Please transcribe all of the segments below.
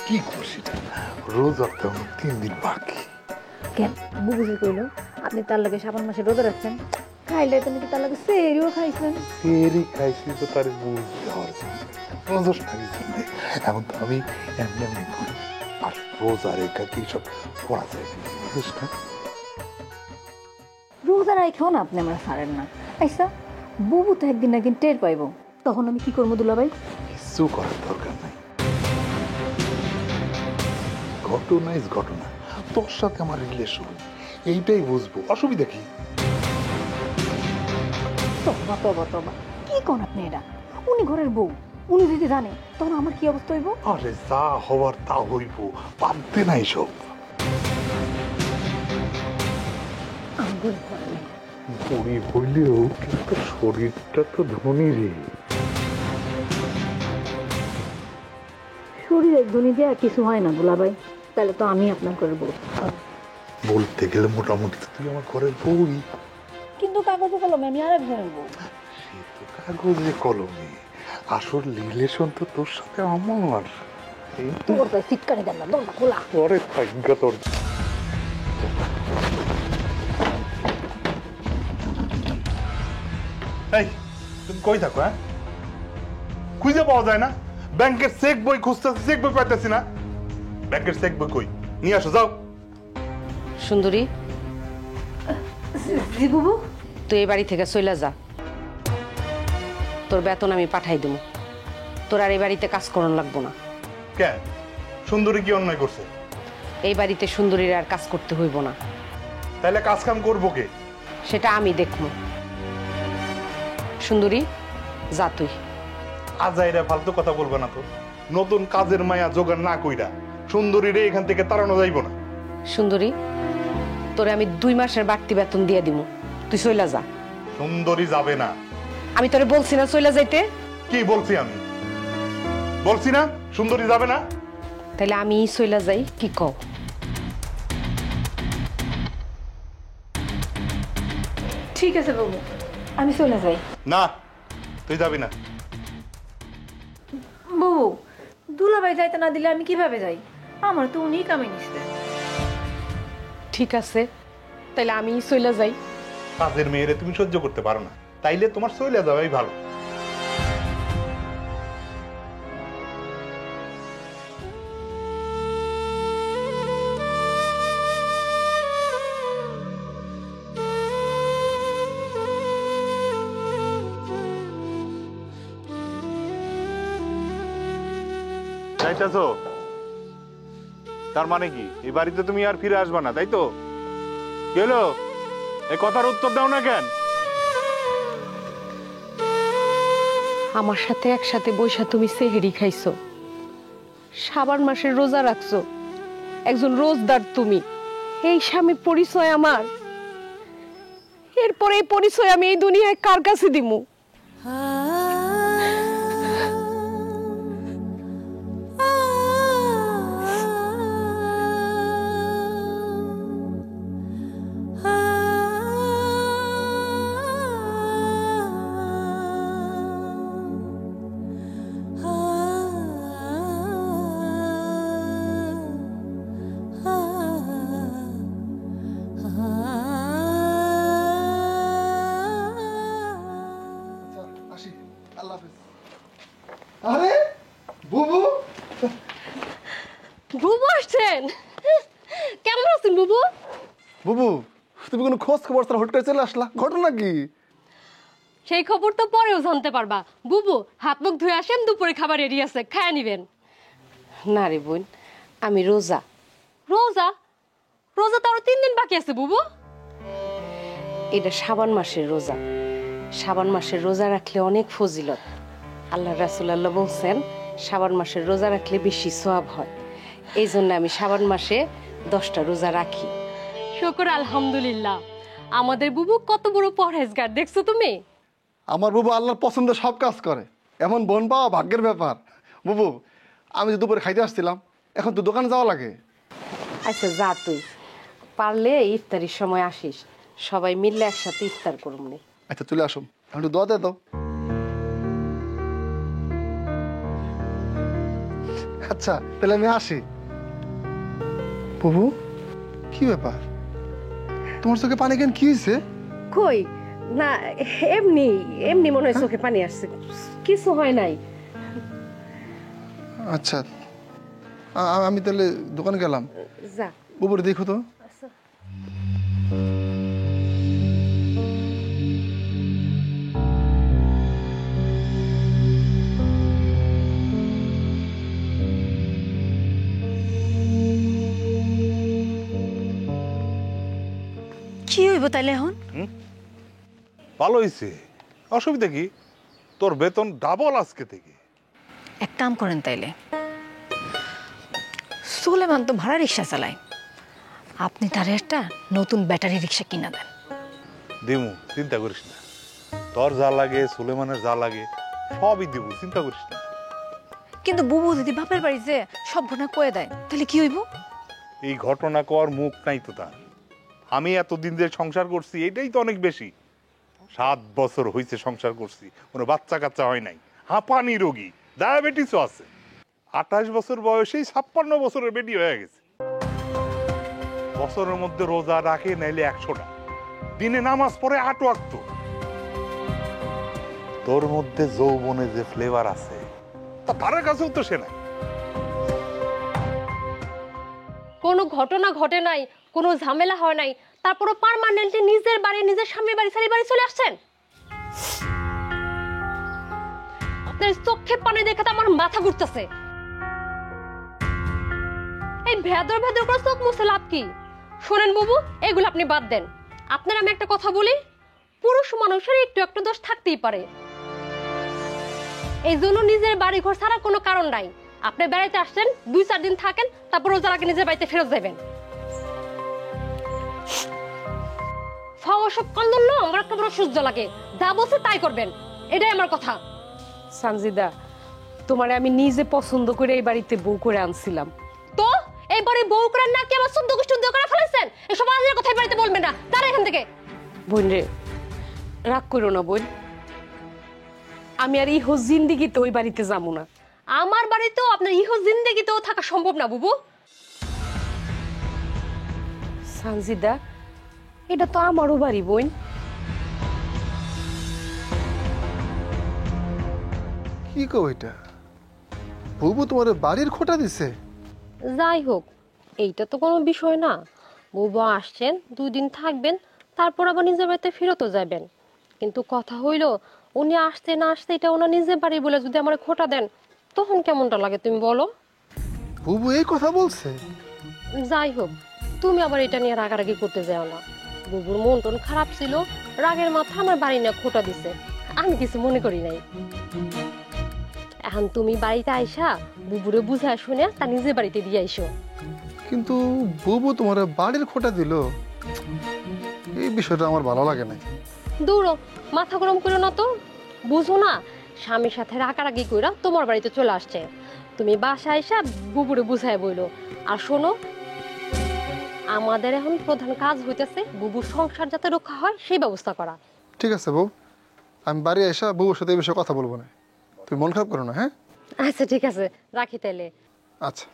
কি খুশি রোজার তো 3 দিন বাকি। কেন বুবুজি কইলো আপনি তার লাগে শ্রাবণ মাসে রোজা রাখছেন, খাইলে তুমি কি তার লাগে সেরিও খাইছেন? সেরি খাইছি তো তার বুঝ দেওয়ার জন্য, রোজা সারির জন্য। এখন তো আমি এমনি এমনি করি, আর রোজা রেখা কি সব পড়া যায় বুঝিস না? রোজা রাখাও না আপনি আমার ছাড়েন না। আচ্ছা বুবু তো একদিন একদিন টের পাইব, তখন আমি কি করবো দুলাভাই? কিছু করার দরকার নাই, ঘটনা ইজ ঘটনা। তোর সাথে আমার রিলেশন, এইটাই বুঝবো, অসুবিধা কি? তবা তবা তবা কি কোন আপনি এটা? উনি ঘরের বউ, উনি যদি জানে তখন আমার কি অবস্থা হইব? আরে যা হওয়ার তা হইব, পারতে নাই সব। আমি গরিব ঘরে নাই। গরিব হইলেও কিন্তু শরীরটা তো ধনী রে। শরীর একজনই দিয়ে আর কিছু হয় না দুলাভাই, তাহলে তো আমি আপনার ঘরের বউ। বলতে গেলে মোটামুটি তো তুই আমার ঘরের বউই। কিন্তু কাগজে কলমে আমি আর একজনের বউ। সে তো কাগজে কলমে, আসল রিলেশন তো তোর সাথে আমার। এই তো তোর তাই সিটকানি দেন না, দরজা খোলা। পরে থাকবে তোর। এই তুমি কই থাকো? হ্যাঁ, খুঁজে পাওয়া যায় না। ব্যাংকের চেক বই খুঁজতেছি, চেক বই পাইতেছি না। ব্যাংকের চেক বই কই? নিয়ে আসো যাও। সুন্দরী, জি বুবু। তুই এই বাড়ি থেকে চলে যা, তোর বেতন আমি পাঠাই দেবো। তোর আর এই বাড়িতে কাজ করানো লাগবো না। কেন, সুন্দরী কি অন্যায় করছে? এই বাড়িতে সুন্দরীর আর কাজ করতে হইব না। তাহলে কাজ কাম করবো কে? সেটা আমি দেখব। সুন্দরী, যা তুই। আজাইরা ফালতু কথা বলবে না তো। নতুন কাজের মায়া জোগাড় না কইরা সুন্দরী রে এখান থেকে তাড়ানো যাইব না। সুন্দরী, তোরে আমি 2 মাসের বাড়তি বেতন দিয়ে দিব, তুই চলে যা। সুন্দরী যাবে না। আমি তোরে বলছি না চলে যাইতে? কি বলছি আমি? বলছি না সুন্দরী যাবে না? তাহলে আমি চলে যাই, কি কও? ঠিক আছে বাবু, আমি চলে যাই। না, তুই যাবি না। বাবু, দুলাভাই যাইতে না দিলে আমি কিভাবে যাই? আমার তো উনি কামে নিচ্ছে। ঠিক আছে, তাহলে আমি চলে যাই। কাজের মেয়েরে তুমি সহ্য করতে পারো না, তাইলে তোমার চলে যাওয়াই ভালো। যাইতাছো? তার মানে কি এই বাড়িতে তুমি আর ফিরে আসবে না, তাই তো? কি হলো, এই কথার উত্তর দাও না কেন? আমার সাথে একসাথে বৈশা তুমি সেহেরি খাইছো, শ্রাবণ মাসের রোজা রাখছো, একজন রোজদার তুমি। এই স্বামীর পরিচয় আমার, এরপরে এই পরিচয় আমি এই দুনিয়ায় কার কাছে দিমু? আরে বুবু, বুবু আসছেন? কেমন আছেন বুবু? বুবু তুমি কোনো খোঁজ খবর ছাড়া হুট করে চলে আসলা, ঘটনা কি? সেই খবর তো পরেও জানতে পারবা। বুবু, হাত মুখ ধুয়ে আসেন, দুপুরে খাবার রেডি আছে, খায় নিবেন। না রে বোন, আমি রোজা। রোজা? রোজা তো আরো 3 দিন বাকি আছে বুবু। এটা শ্রাবণ মাসের রোজা। শ্রাবণ মাসের রোজা রাখলে অনেক ফজিলত। আল্লাহ রাসূলুল্লাহ বলছেন শ্রাবণ মাসের রোজা রাখলে বেশি সওয়াব হয়। এই জন্য আমি শ্রাবণ মাসে 10টা রোজা রাখি। শুকর আলহামদুলিল্লাহ। আমাদের বুবু কত বড় পরহেজগার দেখছো তুমি? আমার বুবু আল্লাহর পছন্দের সব কাজ করে, এমন বোন পাওয়া ভাগ্যের ব্যাপার। বুবু আমি যে দুপুরে খাইতে আসছিলাম, এখন তো দোকানে যাওয়া লাগে। আচ্ছা যা তুই, পারলে ইফতারির সময় আসিস, সবাই মিললে একসাথে ইফতার করুম নে। আচ্ছা চলে আসুন, একটু দোয়া দে দাও। আচ্ছা তাহলে আমি আসি। বুবু কি ব্যাপার, তোমার চোখে পানি কেন, কি হয়েছে? কই না, এমনি এমনি মনে হয় চোখে পানি আসছে, কিছু হয় নাই। আচ্ছা আমি তাহলে দোকানে গেলাম। যা। বুবুর দেখো তো। কি হইব তাইলে এখন? ভালো হয়েছে, অসুবিধা কি? তোর বেতন ডাবল আজকে থেকে। এক কাম করেন তাইলে, সুলেমান তো ভাড়া রিক্সা চালায়, আপনি তার একটা নতুন ব্যাটারি রিক্সা কিনা দেন। দিমু, চিন্তা করিস না। তোর যা লাগে, সুলেমানের যা লাগে সবই দিব, চিন্তা করিস না। কিন্তু বুবু যদি বাপের বাড়ি যে সব ঘটনা কয়ে দেয় তাহলে কি হইব? এই ঘটনা কর মুখ নাই তো তার। আমি এতদিন যে সংসার করছি এটাই তো অনেক বেশি। 7 বছর হয়েছে সংসার করছি, কোনো বাচ্চা কাচ্চা হয় নাই, হাঁপানি রোগী, ডায়াবেটিসও আছে। 28 বছর বয়সেই 56 বছরের বেটি হয়ে গেছে। বছরের মধ্যে রোজা রাখে নাইলে 100টা, দিনে নামাজ পড়ে 8 ওয়াক্ত। তোর মধ্যে যৌবনে যে ফ্লেভার আছে তা তার কাছেও তো সে নাই। কোনো ঘটনা ঘটে নাই, কোনো ঝামেলা হয় নাই, তারপরও পার্মানেন্টলি নিজের বাড়ি, নিজের স্বামীর বাড়ি, ছেলের বাড়ি চলে আসছেন। আপনার চোখে পানি দেখে তো আমার মাথা ঘুরতেছে। এই ভেদর ভেদর করে চোখ মুছে লাভ কি? শোনেন বাবু, এগুলো আপনি বাদ দেন। আপনার আমি একটা কথা বলি, পুরুষ মানুষের একটু একটু দোষ থাকতেই পারে, এই জন্য নিজের বাড়ি ঘর ছাড়া কোনো কারণ নাই। আপনি বেড়াইতে আসছেন, 2-4 দিন থাকেন, তারপর রোজার আগে নিজের বাড়িতে ফেরত যাবেন। সব কন্দন না আমার একটা বড় সহ্য লাগে, যা বলছে তাই করবেন, এটাই আমার কথা। সানজিদা, তোমারে আমি নিজে পছন্দ করে এই বাড়িতে বউ করে আনছিলাম। তো এই বাড়ি বউ করে নাকি আমার শুদ্ধ কুষ্ঠ করে ফেলেছেন? এসব আজের কথাই বাড়িতে বলবেন না, তারা এখান থেকে। বোন রে, রাগ করো না বোন, আমি আর ইহো জিন্দিগিতে ওই বাড়িতে যাবো না। আমার বাড়িতেও আপনার ইহো জিন্দেগিতেও থাকা সম্ভব না বুবু। সানজিদা, এটা তো আমারও বাড়ি বোন। কি কো এটা, বুবু তোমার বাড়ির খোটা দিছে? যাই হোক, এইটা তো কোনো বিষয় না। বুবু আসছেন, 2 দিন থাকবেন, তারপর আবার নিজের বাড়িতে ফেরতও যাবেন। কিন্তু কথা হইল, উনি আসতে না আসতে এটা ওনার নিজের বাড়ি বলে যদি আমার খোটা দেন, তখন কেমনটা লাগে তুমি বলো? বুবু এই কথা বলছে? যাই হোক, তুমি আবার এটা নিয়ে রাগারাগি করতে যাও না। বুবুর মন টন খারাপ ছিল, রাগের মাথা আমার বাড়ি নিয়ে খোটা দিছে, আমি কিছু মনে করি নাই। এখন তুমি বাড়িতে আইসা বুবুরে বুঝায় শুনে তার নিজের বাড়িতে দিয়ে আইসো। কিন্তু বুবু তোমার বাড়ির খোটা দিল, এই বিষয়টা আমার ভালো লাগে না। দৌড়ো, মাথা গরম করো না তো। বুঝো না, স্বামীর সাথে রাগারাগি কইরা তোমার বাড়িতে চলে আসছে, তুমি বাসায় আইসা বুবুরে বুঝায় বইলো। আর শোনো, আমাদের এখন প্রধান কাজ হইতেছে বুবুর সংসার যাতে রক্ষা হয় সেই ব্যবস্থা করা। ঠিক আছে বউ, আমি বাড়ি এসে বুবুর সাথে এই বিষয়ে কথা বলবো না, তুমি মন খারাপ করো না। হ্যাঁ আচ্ছা ঠিক আছে, রাখি তাইলে। আচ্ছা।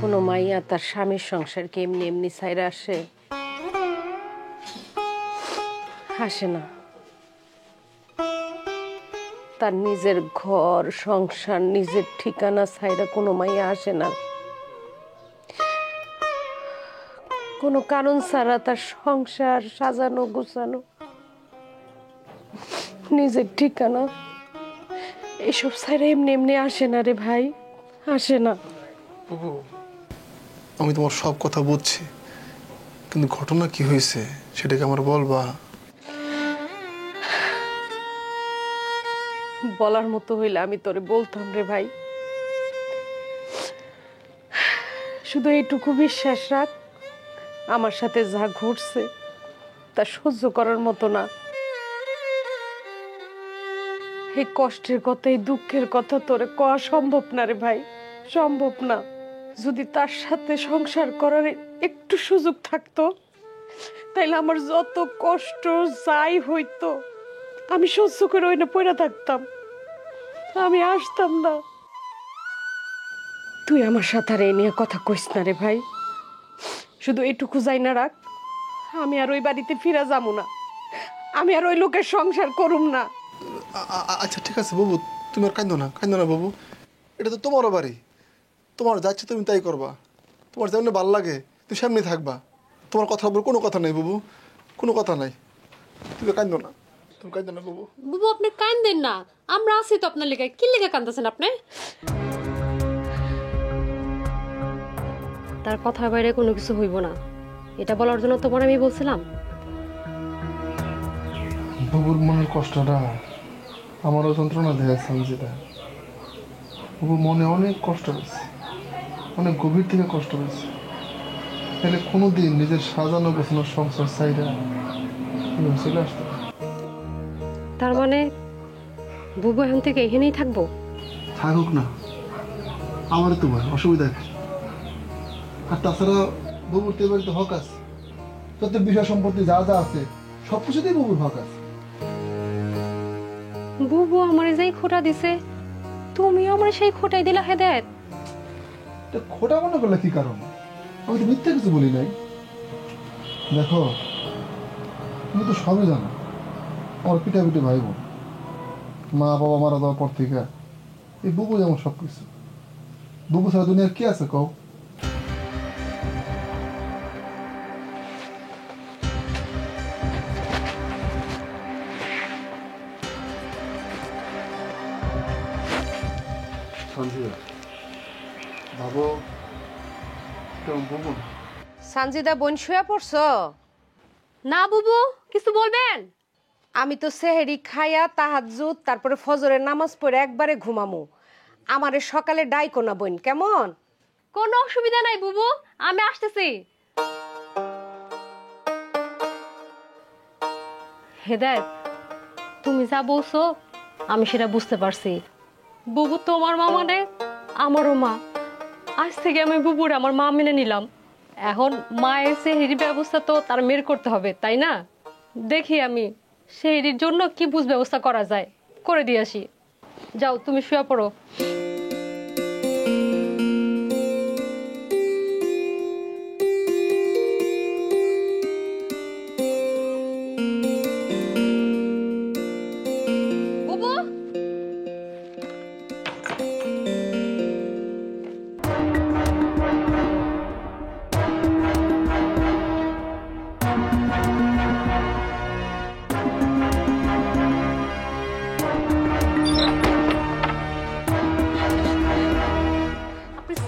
কোনো মাইয়া তার স্বামীর সংসারকে এমনি এমনি ছাইরা আসে? আসে না। তার নিজের ঘর সংসার, নিজের ঠিকানা ছাইরা কোনো মাইয়া আসে না। কোনো কারণ ছাড়া তার সংসার সাজানো গোছানো, নিজের ঠিকানা এসব ছাইরা এমনি এমনি আসে না রে ভাই, আসে না। বুবু, আমি তোমার সব কথা বুঝছি, কিন্তু ঘটনা কি হয়েছে সেটাকে আমার বলবা? বলার মতো হইলে আমি তোরে বলতাম রে ভাই, শুধু এইটুকু বিশ্বাস রাখ, আমার সাথে যা ঘটছে তা সহ্য করার মতো না। এই কষ্টের কথা, এই দুঃখের কথা তোরে কওয়া সম্ভব না রে ভাই, সম্ভব না। যদি তার সাথে সংসার করার একটু সুযোগ থাকতো, তাইলে আমার যত কষ্ট যাই হইতো আমি সহ্য করে ওই না পড়ে থাকতাম, আমি আসতাম না। তুই আমার সাথে আর এই নিয়ে কথা কইস না রে ভাই। শুধু এটুকু যাই না রাখ, আমি আর ওই বাড়িতে ফিরে যাবো না, আমি আর ওই লোকের সংসার করুম না। আচ্ছা ঠিক আছে বাবু, তুমি আর কাঁদো না বাবু। এটা তো তোমারও বাড়ি, তোমার যাচ্ছে তুমি তাই করবা। তোমার যেমন ভালো লাগে তুমি সামনে থাকবা। তোমার কথা বল, কোনো কথা নাই বাবু, কোনো কথা নাই। তুমি কাঁদো না বাবু। বুবু আপনি কান্দেন না, আমরা আছি তো আপনার লেগে। কি লেগে কান্দাছেন আপনি? তার কথার বাইরে কোনো কিছু হইব না, এটা বলার জন্য তোমার আমি বলছিলাম। বাবুর মনের কষ্টটা আমারও যন্ত্রণা দেয় সঞ্জিতা। বাবু মনে অনেক কষ্ট হয়েছে, অনেক গভীর থেকে কষ্ট হয়েছে। তাহলে কোনোদিন নিজের সাজানো গোছানো সংসার চাইরা চলে আসতো। তার মানে বুবু এখন থেকে এখানেই থাকবো? থাকুক না, আমার তো ভাই অসুবিধা কি? আর তাছাড়া বাবুর তো এবারে তো হক আছে, যত বিষয় সম্পত্তি যা যা আছে সব কিছুতেই বাবুর হক আছে। বুবু আমারে যেই খোটা দিছে, তুমি আমার সেই খোটাই দিলা হেদায়েত। এটা খোটা মনে করলে কি কারণ? আমি তো মিথ্যা কিছু বলি নাই। দেখো তুমি তো সবই জানো, আমার পিঠাপিঠি ভাই বোন, মা বাবা মারা যাওয়ার পর থেকে এই বুবু যেমন সব কিছু। বুবু ছাড়া দুনিয়ার কি আছে কও? ভাবো কেমন বুবু। সানজিদা বোন শুয়ে পড়ছো? না বুবু, কিছু বলবেন? আমি তো সেহেরি খাইয়া তাহাজ্জুদ তারপরে ফজরের নামাজ পড়ে একবারে ঘুমামু। আমারে সকালে ডাইকো না বোন, কেমন? কোনো অসুবিধা নাই বুবু, আমি আসতেছি। হেদায়েত, তুমি যা বলছো আমি সেটা বুঝতে পারছি। বুবু তোমার মা মানে আমারও মা। আজ থেকে আমি বুবুর আমার মা মেনে নিলাম। এখন মায়ের সেহেরির ব্যবস্থা তো তার মেয়ের করতে হবে, তাই না? দেখি আমি সেহেরির জন্য কি বুঝ ব্যবস্থা করা যায়, করে দিয়ে আসি। যাও তুমি শুয়ে পড়ো। বুবু,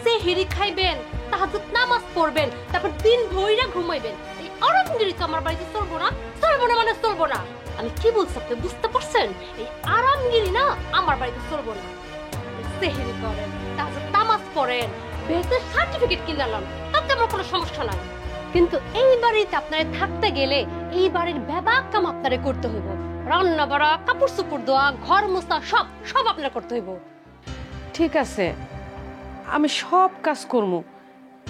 সেহরি খাইবেন, তাহাজ্জুদ নামাজ পড়বেন, তারপর দিন ভইরা ঘুমাইবেন। এই আরামগিরি তো আমার বাড়িতে চলবো না, চলবো না মানে চলবো না। আমি কি বলছি আপনি বুঝতে পারছেন? এই আরামগিরি না আমার বাড়িতে চলবো না। সেহরি করেন, তাহাজ্জুদ নামাজ পড়েন, বেহেশতের সার্টিফিকেট কিনালাম, তাতে আমার কোনো সমস্যা নাই। কিন্তু এই বাড়িতে আপনারে থাকতে গেলে এই বাড়ির ব্যাপক কাম আপনারে করতে হইব। রান্না বাড়া, কাপড় চোপড় ধোয়া, ঘর মোছা সব সব আপনার করতে হইব। ঠিক আছে, আমি সব কাজ করবো,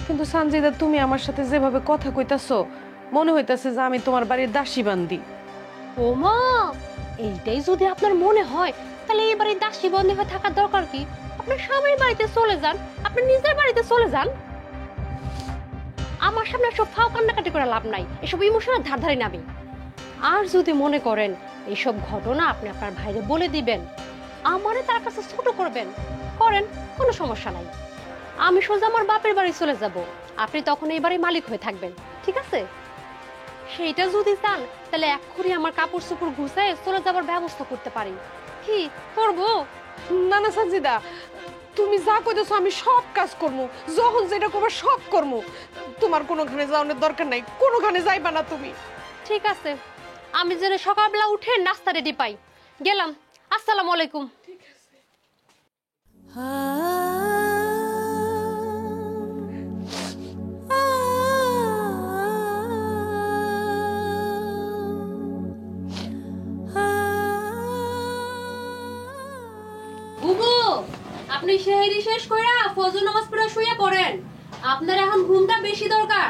কিন্তু সানজিদা তুমি আমার সাথে যেভাবে কথা কইতাছো মনে হইতাছে যে আমি তোমার বাড়ির দাসী বান্দি। ও মা, এইটাই যদি আপনার মনে হয় তাহলে এই বাড়ির দাসী বন্দী হয়ে থাকার দরকার কি? আপনার স্বামীর বাড়িতে চলে যান, আপনি নিজের বাড়িতে চলে যান। আমার সামনে সব ফাও কান্নাকাটি করে লাভ নাই, এসব ইমোশনের ধার ধারি নামি। আর যদি মনে করেন এইসব ঘটনা আপনি আপনার ভাইরে বলে দিবেন, আমারে তার কাছে ছোট করবেন, করেন, কোনো সমস্যা নাই। আমি সোজা আমার বাপের বাড়ি চলে যাব, আপনি তখন এই বাড়ির মালিক হয়ে থাকবেন, ঠিক আছে? সেইটা যদি চান তাহলে এক্ষুনি আমার কাপড় চোপড় গুছায় চলে যাবার ব্যবস্থা করতে পারি। কি করবো? না না সানজিদা, তুমি যা কইতেছো আমি সব কাজ করবো, যখন যেটা করবো সব করবো। তোমার কোনোখানে যাওয়ার দরকার নাই, কোনোখানে যাইবা না তুমি। ঠিক আছে, আমি যেন সকালবেলা উঠে নাস্তা রেডি পাই। গেলাম, আসসালামু আলাইকুম। বুবু, আপনি আপনি সেহরি শেষ কইরা ফজর নামাজ পড়ে শুয়ে পড়েন। আপনার এখন ঘুমটা বেশি দরকার।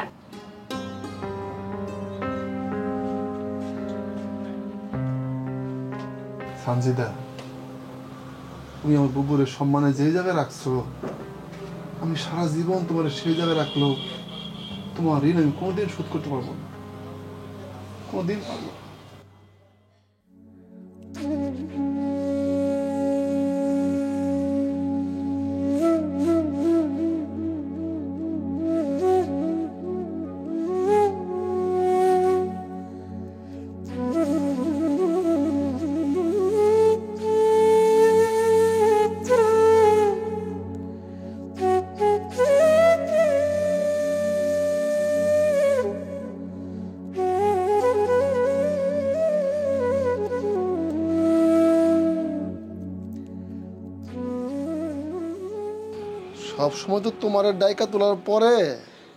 সানজিদা, তুমি আমার বুবুরের সম্মানে যে জায়গায় রাখছো, আমি সারা জীবন তোমার সেই জায়গায় রাখলো তোমার ঋণ আমি কোনোদিন শোধ করতে পারবো না, কোনোদিন পারবো না। সব সময় তো তোমার ডাইকা তোলার পরে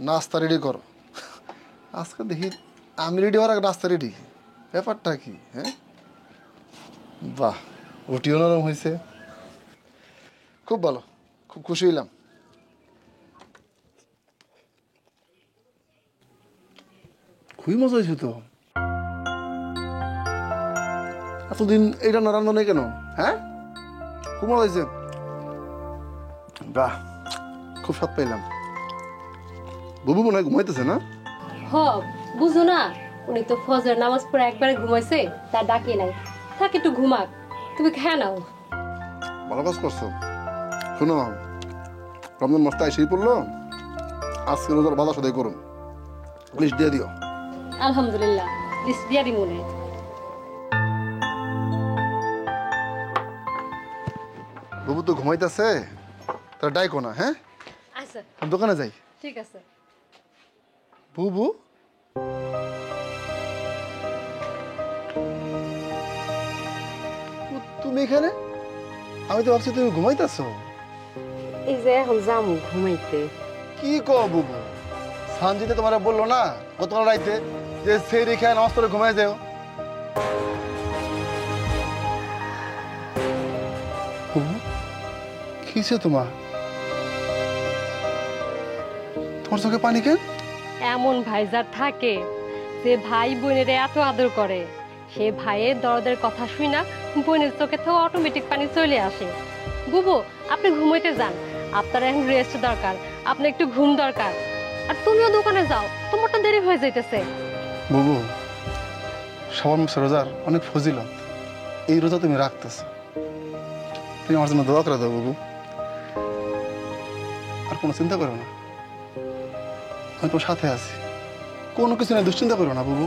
নাস্তা রেডি করো, আজকে দেখি আমি রেডি হওয়ার আগে নাস্তা রেডি, ব্যাপারটা কি? হ্যাঁ, বাহ, ওটিও নরম হয়েছে, খুব ভালো, খুব খুশি হইলাম। খুবই মজা হয়েছে তো। এতদিন এই রান্না রান্না নেই কেন? হ্যাঁ, খুব মজা হয়েছে, বাহ, খুব স্বাদ পাইলাম। বুবু মনে হয় ঘুমাইতেছে না? হ, বুঝো না, উনি তো ফজর নামাজ পড়ে একবারে ঘুমাইছে, তার ডাকি নাই। থাক একটু ঘুমাক, তুমি খেয়ে নাও। ভালো কাজ করছো। শোনো, রমজান মাসটা এসেই পড়লো, আজকে রোজার বাধা সদাই করুন, লিস্ট দিয়ে দিও। আলহামদুলিল্লাহ, লিস্ট দিয়া দিই মনে। বুবু তো ঘুমাইতেছে, তার ডাইকো না। হ্যাঁ, আচ্ছা আমি দোকানে যাই। ঠিক আছে। বুবু, তুমি এখানে? আমি তো ভাবছি তুমি ঘুমাইতেছো। এই যে এখন যামু ঘুমাইতে। কি কো বুবু, সানজিতে তোমার বললো না গতকাল রাইতে যে সেই খেয়ে নামাজ পড়ে ঘুমাই যাও? বুবু, কিসে তোমার তোমার চোখে পানি কেন? এমন ভাই যার থাকে, যে ভাই বোনের এত আদর করে, সে ভাইয়ের দরদের কথা শুই না বোনের চোখে তো অটোমেটিক পানি চলে আসে। বুবু, আপনি ঘুমাইতে যান, আপনার এখন রেস্ট দরকার, আপনার একটু ঘুম দরকার। আর তুমিও দোকানে যাও, তোমার তো দেরি হয়ে যাইতেছে। বুবু, সবার মাসে রোজার অনেক ফজিলত, এই রোজা তুমি রাখতেছো, তুমি আমার জন্য দোয়া করে দাও বুবু। আর কোনো চিন্তা করো না, আমি তোমার সাথে আছি, কোনো কিছু নিয়ে দুশ্চিন্তা করো না বুবু,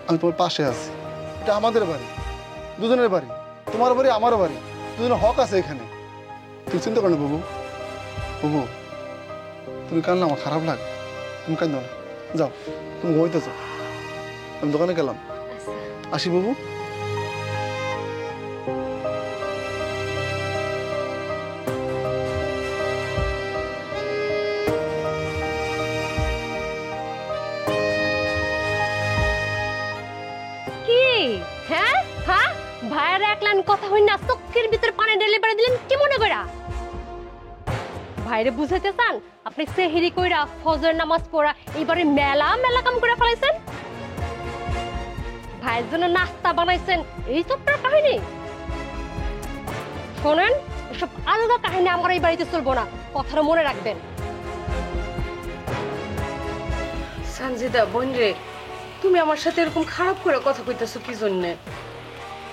আমি তোমার পাশে আছি। এটা আমাদের বাড়ি, দুজনের বাড়ি, তোমার বাড়ি আমারও বাড়ি, দুজনের হক আছে এখানে, তুমি চিন্তা করো না বুবু। বুবু, তুমি কান্না আমার খারাপ লাগে, তুমি কান্দো না, যাও তুমি ঘুমাইতে যাও, আমি দোকানে গেলাম, আসি বুবু। কি হ্যাঁ হ্যাঁ, ভাইয়ের এক লাইন কথা হই না চোখের ভিতরে পানি ঢেলে বেড়ে দিলেন কি মনে করা? ভাইরে বুঝাইতে চান আপনি সেহরি কইরা ফজর নামাজ পড়া এইবারে মেলা মেলা কাম করে ফেলাইছেন? ভাইয়ের জন্য নাস্তা বানাইছেন, এই ছোট্ট কাহিনী? শোনেন, এসব আলাদা কাহিনী আমার এই বাড়িতে চলবো না, কথাটা মনে রাখবেন। সানজিদা বোন রে, তুমি আমার সাথে এরকম খারাপ করে কথা কইতেছো কি জন্য?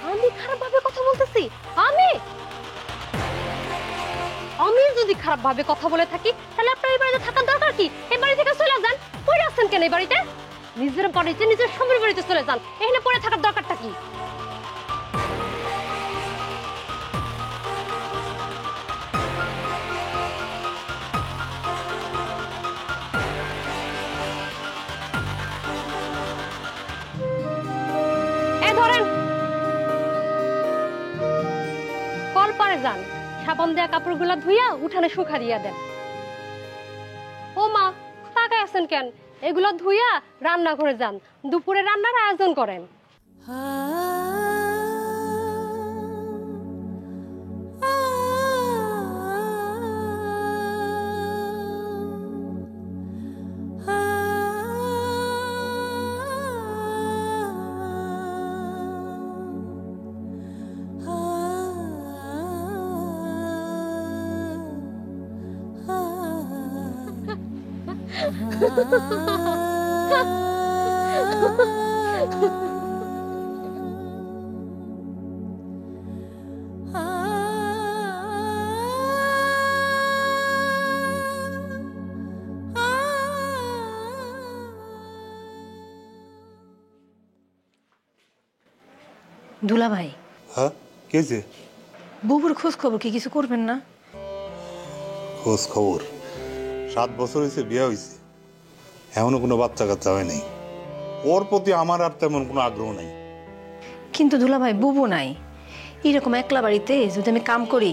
আমি খারাপ ভাবে কথা বলতেছি? আমি আমি যদি খারাপ ভাবে কথা বলে থাকি তাহলে আপনার এই বাড়িতে থাকার দরকার কি? এই বাড়ি থেকে চলে যান। পড়ে আছেন কেন এই বাড়িতে? নিজের বাড়িতে, নিজের স্বামীর বাড়িতে চলে যান, এখানে পড়ে থাকার দরকারটা কি? এই ধরেন, কল পারে যান, সাবান দেয়া কাপড়গুলা ধুইয়া উঠানে শুকা দিয়া দেন। ও মা, তাকায় আছেন কেন? এগুলো ধুইয়া রান্না করে যান, দুপুরে রান্নার আয়োজন করেন। দুলা ভাই, হ্যাঁ কে যে বুবুর খোঁজ খবর কি কিছু করবেন না? খোঁজ খবর 7 বছর হয়েছে, বিয়ে হয়েছে, এমনও কোনো বাচ্চা কাচ্চা হয় নাই। ওর প্রতি আমার আর তেমন কোনো আগ্রহ নাই। কিন্তু দুলা ভাই, বুবু নাই, এরকম একলা বাড়িতে যদি আমি কাম করি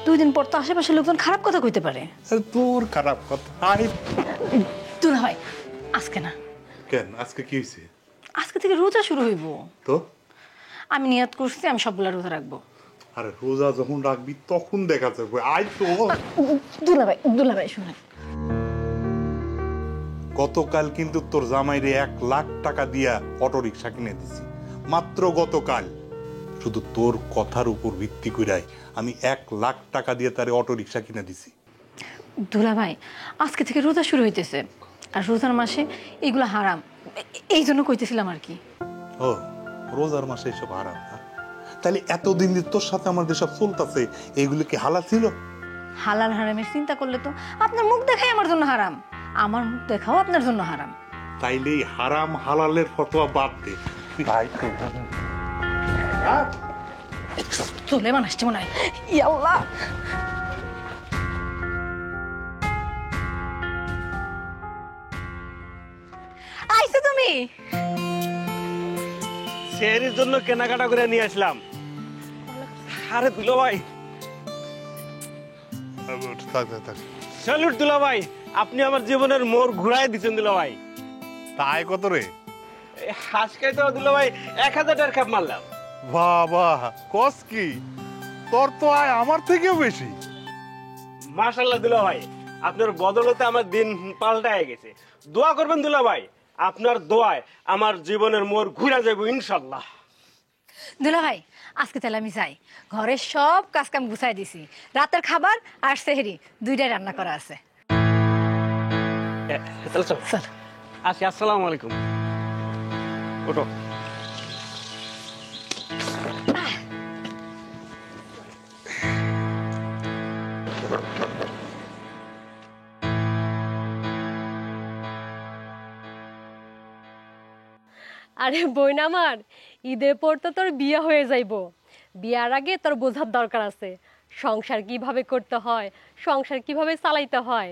2 দিন পর তো আশেপাশের লোকজন খারাপ কথা কইতে পারে। আরে তোর খারাপ কথা দুলা ভাই, আজকে না। কেন? আজকে কি হয়েছে? আজকে থেকে রোজা শুরু হইব। তো আমি নিয়ত করছি আমি সবগুলা রোজা রাখবো। আরে রোজা যখন রাখবি তখন দেখা যাবে। আজ তো দুলা ভাই শুনেন, গতকাল কিন্তু তোর জামাইরে 1 লাখ টাকা দিয়া অটো রিক্সা কিনে দিছি, মাত্র গতকাল। শুধু তোর কথার উপর ভিত্তি কইরাই আমি 1 লাখ টাকা দিয়ে তারে অটো রিক্সা কিনে দিছি। দুলা ভাই, আজকে থেকে রোজা শুরু হইতেছে, আর রোজার মাসে এগুলো হারাম, এই জন্য কইতেছিলাম আর কি। ও, রোজার মাসে এসব হারাম না? তাহলে এতদিন যে তোর সাথে আমার যেসব চলতেছে এগুলো কি হালাল ছিল? হালাল হারামের চিন্তা করলে তো আপনার মুখ দেখাই আমার জন্য হারাম, আমার মুখ দেখাও আপনার জন্য হারাম। তাইলে এই হারাম হালালের ফতোয়া বাদ দে। ভাই চলে আসছে মনে হয়। ইয়াল্লাহ, আইছো তুমি? সেহরির জন্য কেনাকাটা করে নিয়ে আসলাম। আরে দুলা ভাই, স্যালুট দুলা ভাই, আপনি আমার জীবনের মোড় ঘুরাই দিচ্ছেন দুলা ভাই। তাই কত রে? আজকে তো দুলা ভাই 1000 টাকার খাপ মারলাম। বাবা কস কি, তোর তো আয় আমার থেকেও বেশি। মাশাআল্লাহ দুলা ভাই, আপনার বদলতে আমার দিন পাল্টায় গেছে। দোয়া করবেন দুলা ভাই, আপনার দোয়ায় আমার জীবনের মোড় ঘুরে যাবে ইনশাআল্লাহ। দুলা ভাই, আজকে তাহলে আমি যাই, ঘরের সব কাজ কাম গুছাই দিছি, রাতের খাবার আর সেহরি 2টাই রান্না করা আছে। চল চল চল। আসি, আসসালামু আলাইকুম। ওঠো। আরে বোন আমার, ঈদের পর তো তোর বিয়ে হয়ে যাইবো। বিয়ার আগে তোর বোঝার দরকার আছে সংসার কিভাবে করতে হয়, সংসার কিভাবে চালাইতে হয়,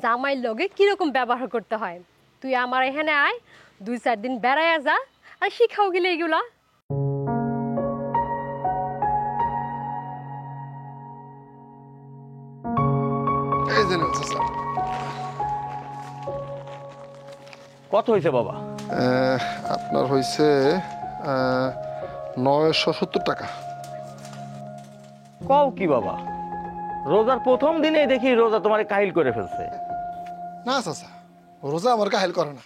জামাইয়ের লগে কিরকম ব্যবহার করতে হয়। তুই আমার এখানে আয়, 2-4 দিন বেড়াইয়া যা, আর শিখাও গেলে এগুলা। এই যে নাও, চাচা। কত হয়েছে বাবা? আপনার হয়েছে 970 টাকা। কও কি বাবা, রোজার প্রথম দিনে দেখি রোজা তোমার কাহিল করে ফেলছে। না চাচা, রোজা আমার কাহিল করে না,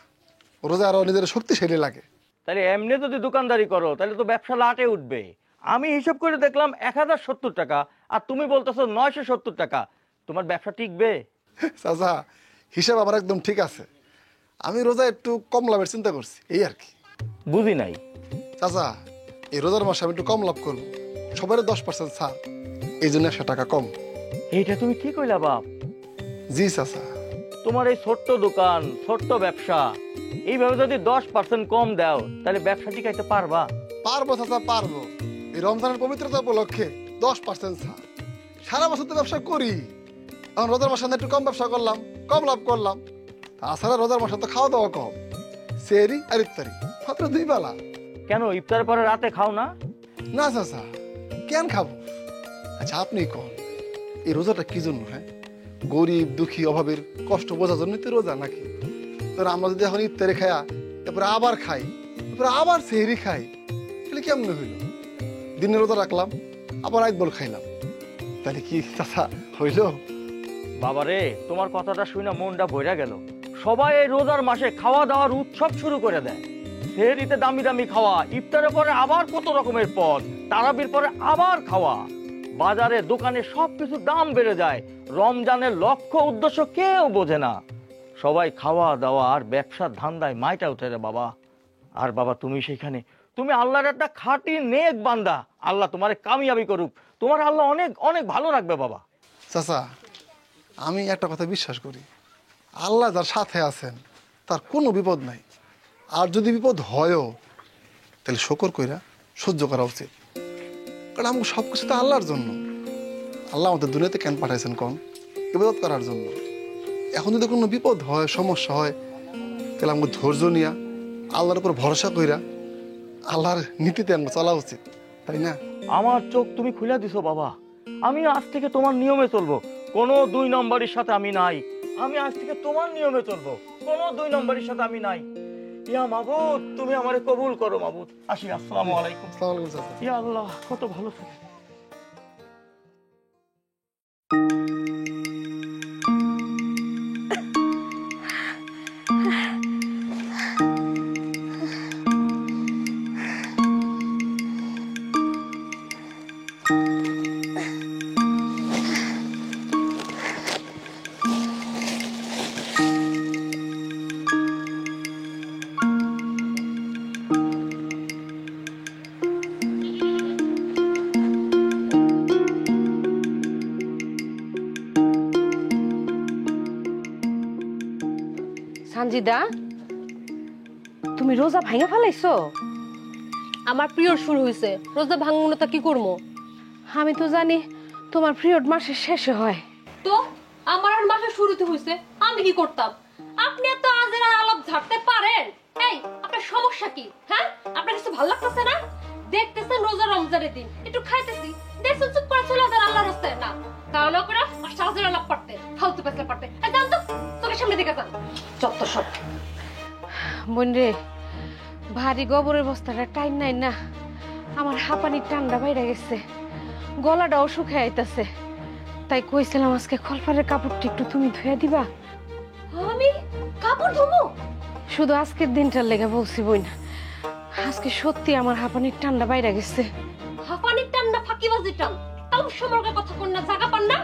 রোজা আরো নিজের শক্তিশালী লাগে। তাহলে এমনি যদি দোকানদারি করো তাহলে তো ব্যবসা লাটে উঠবে। আমি হিসাব করে দেখলাম 1070 টাকা, আর তুমি বলতেছো 970 টাকা। তোমার ব্যবসা টিকবে? চাচা, হিসাব আমার একদম ঠিক আছে, আমি রোজা একটু কম লাভের চিন্তা করছি, এই আর কি। বুঝি নাই। চাচা, এই রোজার মাসে আমি একটু কম লাভ করবো, সবার 10% ছাড়, এই জন্য 100 টাকা কম। এইটা তুমি কি কইলা বাপ? জি চাচা। তোমার এই ছোট্ট দোকান, ছোট্ট ব্যবসা, এইভাবে যদি 10% কম দাও তাহলে ব্যবসা টিকাইতে পারবা? পারবো চাচা, পারবো। এই রমজানের পবিত্রতা উপলক্ষে 10% ছাড়। সারা বছর তো ব্যবসা করি, এখন রোজার মাসে একটু কম ব্যবসা করলাম, কম লাভ করলাম। তাছাড়া রোজার মাসে তো খাওয়া দাওয়া কম, সেহরি আর ইফতারি মাত্র 2 বেলা। কেন ইফতারের পরে রাতে খাও না? না চাচা, কেন খাবো? আচ্ছা আপনি কন, এই রোজাটা কি জন্য? হ্যাঁ, গরিব দুঃখী অভাবের কষ্ট বোঝার জন্যই তো রোজা নাকি? তোর আমরা যদি এখন ইফতারি খায়া তারপরে আবার খাই, তারপরে আবার সেহরি খাই, তাহলে কেমন হইল? দিনে রোজা রাখলাম, আবার এক বল খাইলাম, তাহলে কি চাচা হইল? বাবারে, তোমার কথাটা শুনে মনটা ভইরা গেল। সবাই এই রোজার মাসে খাওয়া দাওয়ার উৎসব শুরু করে দেয়। সেহরিতে দামি দামি খাওয়া, ইফতারের পরে আবার কত রকমের পদ, তারাবির পরে আবার খাওয়া। বাজারে দোকানে সবকিছু দাম বেড়ে যায়। রমজানের লক্ষ্য উদ্দেশ্য কেউ বোঝে না। সবাই খাওয়া দাওয়া আর ব্যবসার ধান্দায় মাইটা উঠে রে বাবা। আর বাবা তুমি সেখানে, তুমি আল্লাহর একটা খাঁটি নেক বান্দা, আল্লাহ তোমারে কামিয়াবি করুক, তোমার আল্লাহ অনেক অনেক ভালো রাখবে বাবা। চাচা, আমি একটা কথা বিশ্বাস করি, আল্লাহ যার সাথে আছেন তার কোনো বিপদ নাই। আর যদি বিপদ হয়ও তাহলে শকর কইরা সহ্য করা উচিত, কারণ আমাকে সব কিছু তো আল্লাহর জন্য। আল্লাহ আমাদের দুনিয়াতে কেন পাঠাইছেন কোন? ইবাদত করার জন্য। এখন যদি কোনো বিপদ হয়, সমস্যা হয়, তাহলে আমাকে ধৈর্য নিয়া আল্লাহর উপর ভরসা কইরা আল্লাহর নীতিতে আমাকে চলা উচিত, তাই না? আমার চোখ তুমি খুলে দিছো বাবা, আমি আজ থেকে তোমার নিয়মে চলবো, কোনো 2 নম্বরের সাথে আমি নাই। আমি আজ থেকে তোমার নিয়মে চলবো, কোনো 2 নম্বরের সাথে আমি নাই। ইয়া মাবুদ, তুমি আমারে কবুল করো মাবুদ। আসি, আসসালামু আলাইকুম। আসসালামু আলাইকুম চাচা। ইয়া আল্লাহ, কত ভালো ছেলে। সানজিদা, তুমি রোজা ভাঙা ফেলাইছো? আমার পিরিয়ড শুরু হয়েছে, রোজা ভাঙবো না তা কি করবো? আমি তো জানি তোমার পিরিয়ড মাসের শেষে হয়। তো আমার আর মাসে শুরুতে হয়েছে, আমি কি করতাম? আপনি এত আজের আলাপ ঝাড়তে পারেন? এই, আপনার সমস্যা কি? হ্যাঁ, আপনার কিছু ভালো লাগতেছে না? দেখতেছেন রোজা রমজানের দিন, একটু খাইতেছি, দেখছেন চুপ করে চলে যান আল্লাহর রাস্তায়। না তাহলে করে আর সাজের আলাপ পারতে, ফালতু পেছলে পারতে। জান তো, চোখের সামনে দিকে যান, যত সব। বোন রে, ভারী গোবরের বস্তাটা টাইম নাই না, আমার হাঁপানির টান্ডা বাইরে গেছে, গলাটাও শুকিয়ে আইতাছে। তাই কইছিলাম আজকে খলপারের কাপড়টা একটু তুমি ধুয়ে দিবা। আমি কাপড় ধুবো? শুধু আজকের দিনটার লেগে বলছি বোন, আজকে সত্যি আমার হাঁপানির টান্ডা বাইরে গেছে। হাঁপানির টান না ফাঁকিবাজির টান? তাও সমর্গের কথা কোন না, জায়গা পান না?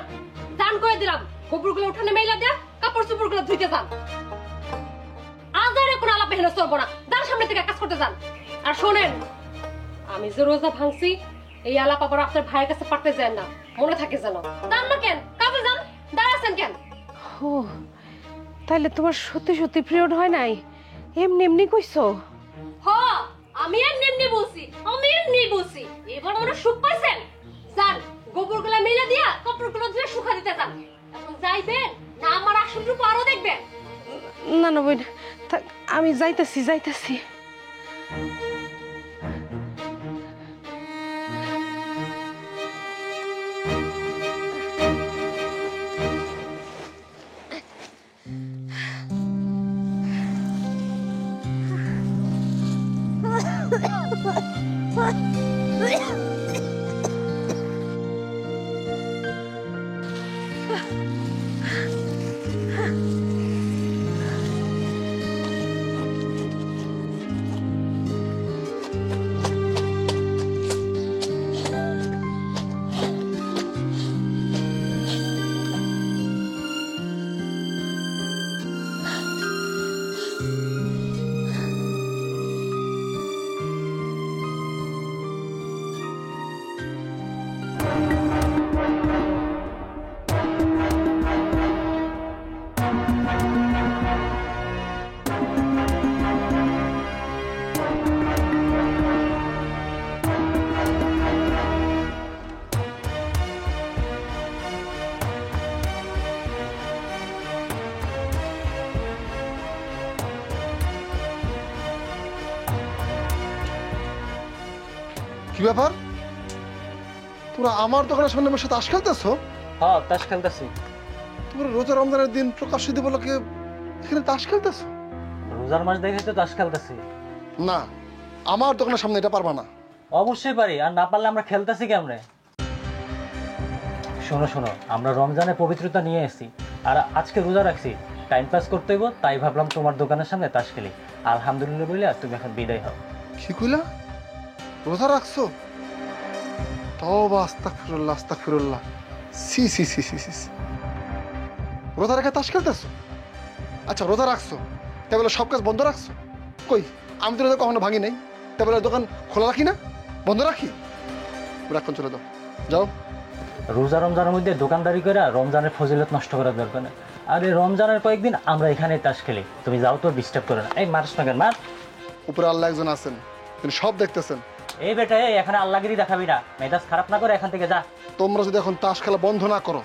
জান করে দিলাম, গোবরগুলো উঠানে মেলা দেয়া, কাপড় চোপড়গুলো ধুইতে যান। আজারে কোন আলাপ হেন চলবো না, যার সামনে থেকে কাজ করতে যান। আর শোনেন, আমি যে রোজা ভাঙছি, এই আলাপ আবার আপনার ভাইয়ের কাছে পাঠতে যায় না, মনে থাকে যেন। যান না কেন, কাজে যান, দাঁড়াচ্ছেন কেন? ও, তাইলে তোমার সত্যি সত্যি পিরিয়ড হয় নাই, এমনি এমনি কইছো? হ, আমি আর এমনি বলছি, আমি এমনি বলছি। এবার ওরা সুখ পাইছেন? যান, গোবরগুলো মেলে দিয়া কাপড়গুলো ধুয়ে শুকা দিতে যান। এখন যাইবেন না আমার আসল রূপ আরো দেখবেন? না না বোন, থাক, আমি যাইতাছি যাইতাছি। কি ব্যাপার, তোরা আমার দোকানের সামনে বসে তাস খেলতেছো? হ্যাঁ, তাস খেলতেছি। তোমরা রোজা রমজানের দিন প্রকাশ্য দিবসকে এখানে তাস খেলতেছো? রোজার মাস দেখে তো তাস খেলতেছি। না, আমার দোকানের সামনে এটা পারবা না। অবশ্যই পারি, আর না পারলে আমরা খেলতেছি কেমনে? শোনো শোনো, আমরা রমজানের পবিত্রতা নিয়ে এসেছি, আর আজকে রোজা রাখছি, টাইম পাস করতে হইব, তাই ভাবলাম তোমার দোকানের সামনে তাস খেলি। আলহামদুলিল্লাহ বলে আর তুমি এখন বিদায় হও। কি কইলা? রোজা রাখছো? তওবা, আস্তাগফিরুল্লাহ আস্তাগফিরুল্লাহ। সি সি সি সি সি, রোজা রেখে তাস খেলতেছো? আচ্ছা রোজা রাখছো তাই বলে সব কাজ বন্ধ রাখছো? কই, আমি তো রোজা কখনো ভাঙি নাই, তাই বলে দোকান খোলা রাখি না, বন্ধ রাখি? রাখুন, চলে দাও, যাও। রোজা রমজানের মধ্যে দোকানদারি করে রমজানের ফজিলত নষ্ট করার দরকার নেই। আর এই রমজানের কয়েকদিন আমরা এখানে তাস খেলি, তুমি যাও তো, ডিস্টার্ব করো না। এই মারিস না কেন, মার। উপরে আল্লাহ একজন আছেন, তিনি সব দেখতেছেন। এই বেটা, এই এখানে আল্লাহগিরি দেখাবি না, মেজাজ খারাপ না করে এখান থেকে যা। তোমরা যদি এখন তাস খেলা বন্ধ না করো,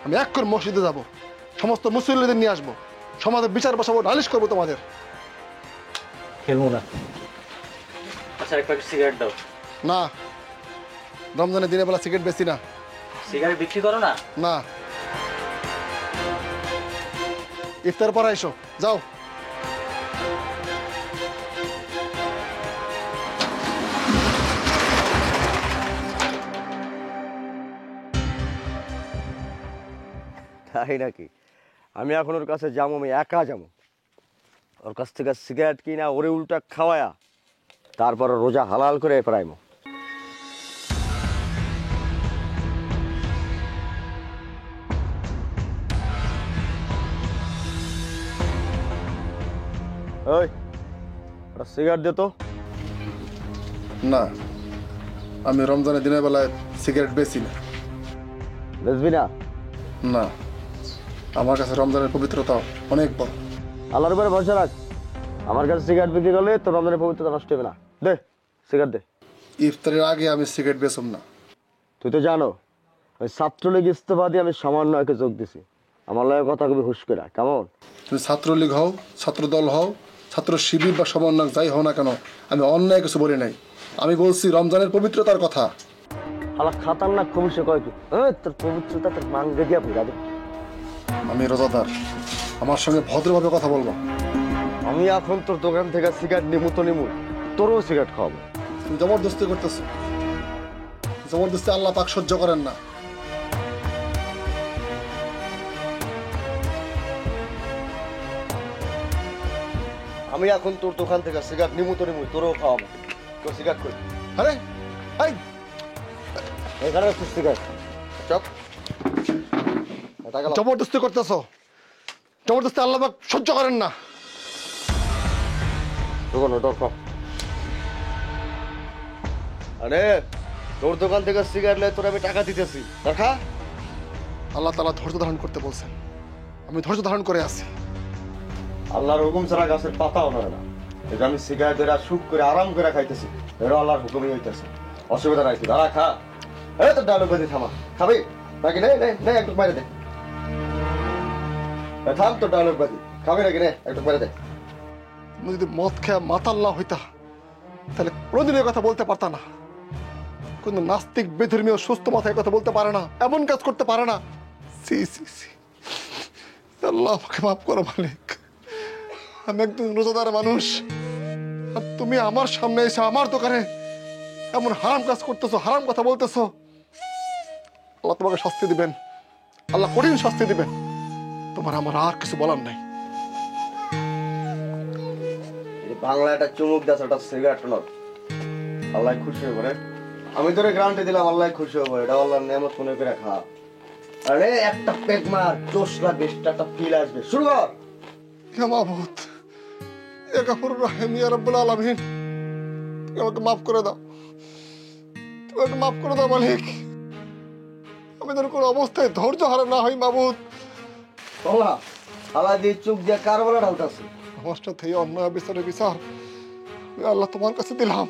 আমি এক করে মসজিদে যাব, সমস্ত মুসল্লিদের নিয়ে আসবো, সমাজের বিচার বসাবো, নালিশ করবো তোমাদের। খেলবো না। আচ্ছা, এক প্যাকেট সিগারেট দাও। না, রমজানের দিনের বেলা সিগারেট বেশি না। সিগারেট বিক্রি করো না? না, ইফতার পর এসো, যাও। তাই নাকি? আমি এখন ওর কাছে যাবো, আমি একা যাবো, ওর কাছ থেকে সিগারেট কিনা ওরে উল্টা খাওয়ায়া তারপর রোজা হালাল করে প্রাইমো। ওই ওটা সিগারেট দে তো। না, আমি রমজানের দিনের বেলায় সিগারেট বেশি না। বেচবি না? না, আমার কাছে রমজানের পবিত্রতা অনেক বড়। আল্লাহর উপরে ভরসা রাখ, আমার কাছে সিগারেট বিক্রি করলে তোর রমজানের পবিত্রতা নষ্ট হবে না। দে সিগারেট দে। ইফতারের আগে আমি সিগারেট বেচুম না। তুই তো জানো ওই ছাত্রলীগ ইস্তফা দিয়ে আমি সমন্বয়কে যোগ দিছি, আমার লগে কথা কবি হুশ করে, কেমন? তুমি ছাত্রলীগ হও, ছাত্র দল হও, ছাত্র শিবির বা সমন্বয় যাই হও না কেন, আমি অন্যায় কিছু বলি নাই। আমি বলছি রমজানের পবিত্রতার কথা। আল্লাহ খাতারনাক কমিশে কয় কি তোর পবিত্রতা তোর মাঙ্গে দিয়া ভুলা দে। আমি রোজাদার, আমার সঙ্গে ভদ্রভাবে কথা বলবো। আমি এখন তোর দোকান থেকে সিগারেট নিমু তো নিমু, তোরও সিগারেট খাওয়াবো। তুমি জবরদস্তি করতেছো, জবরদস্তি আল্লাহ পাক সহ্য করেন না। আমি এখন তোর দোকান থেকে সিগারেট নিমু তো নিমু, তোরও খাওয়াবো। তোর সিগারেট কই? আরে এই, এখানে আছে সিগারেট। চপ জবরদস্তি করতেছো, জবরদস্তি আল্লাহ পাক সহ্য করেন না। আরে তোর দোকান থেকে সিগারেট লে তোর আমি টাকা দিতেছি, দেখা। আল্লাহ তাআলা ধৈর্য ধারণ করতে বলছেন, আমি ধৈর্য ধারণ করে আছি। আল্লাহর হুকুম ছাড়া গাছের পাতাও নড়ে না। এটা আমি সিগারেট ধরে সুখ করে আরাম করে খাইতেছি, এটা আল্লাহর হুকুমই হইতেছে, অসুবিধা নাই। দাঁড়া খা। এই তোর ডায়লগ বাজি থামা, খাবি নাকি? নে নে নে, একটু বাইরে দে। থাম তোর ডায়লগ বাজি, খাবি নাকি? নে একটু বাইরে দে। তুমি যদি মদ খেয়ে মাতাল্লাহ হইতা তাহলে কোনোদিন এই কথা বলতে পারতা না। কোন নাস্তিক বেধর্মীয় সুস্থ মাথায় কথা বলতে পারে না, এমন কাজ করতে পারে না। সি সি সি, আল্লাহ আমাকে মাফ করো মালিক। আমি একজন রোজাদার মানুষ, আর তুমি আমার সামনে এসে আমার দোকানে এমন হারাম কাজ করতেছো, হারাম কথা বলতেছো। আল্লাহ তোমাকে শাস্তি দিবেন, আল্লাহ কঠিন শাস্তি দিবেন। তোমার আমার আর কিছু বলার নাই। বাংলা একটা চুমুক দাস, ওটা সিগারেট নয়। আল্লাহ খুশি হবে, আমি তোরে গ্রান্টি দিলাম, আল্লাহ খুশি হবে। এটা আল্লাহর নেয়ামত মনে করে খা। আরে একটা পেট মার, 10 লাখ 20 টাকা ফিল আসবে। শুরু কর। হে মাবুদ, এ গফুরুর রহিম, ইয়া রাব্বুল আলামিন, তুমি আমাকে মাফ করে দাও, তুমি আমাকে মাফ করে দাও মালিক। আমি যেন কোনো অবস্থায় ধৈর্য হারা না হই মাবুদ। বাবা আল্লাহ দিয়ে চোখ দিয়ে কারবালা ঢালতাছে। নষ্ট থেকে অন্যায় বিচারে বিচার আমি আল্লাহ তোমার কাছে দিলাম।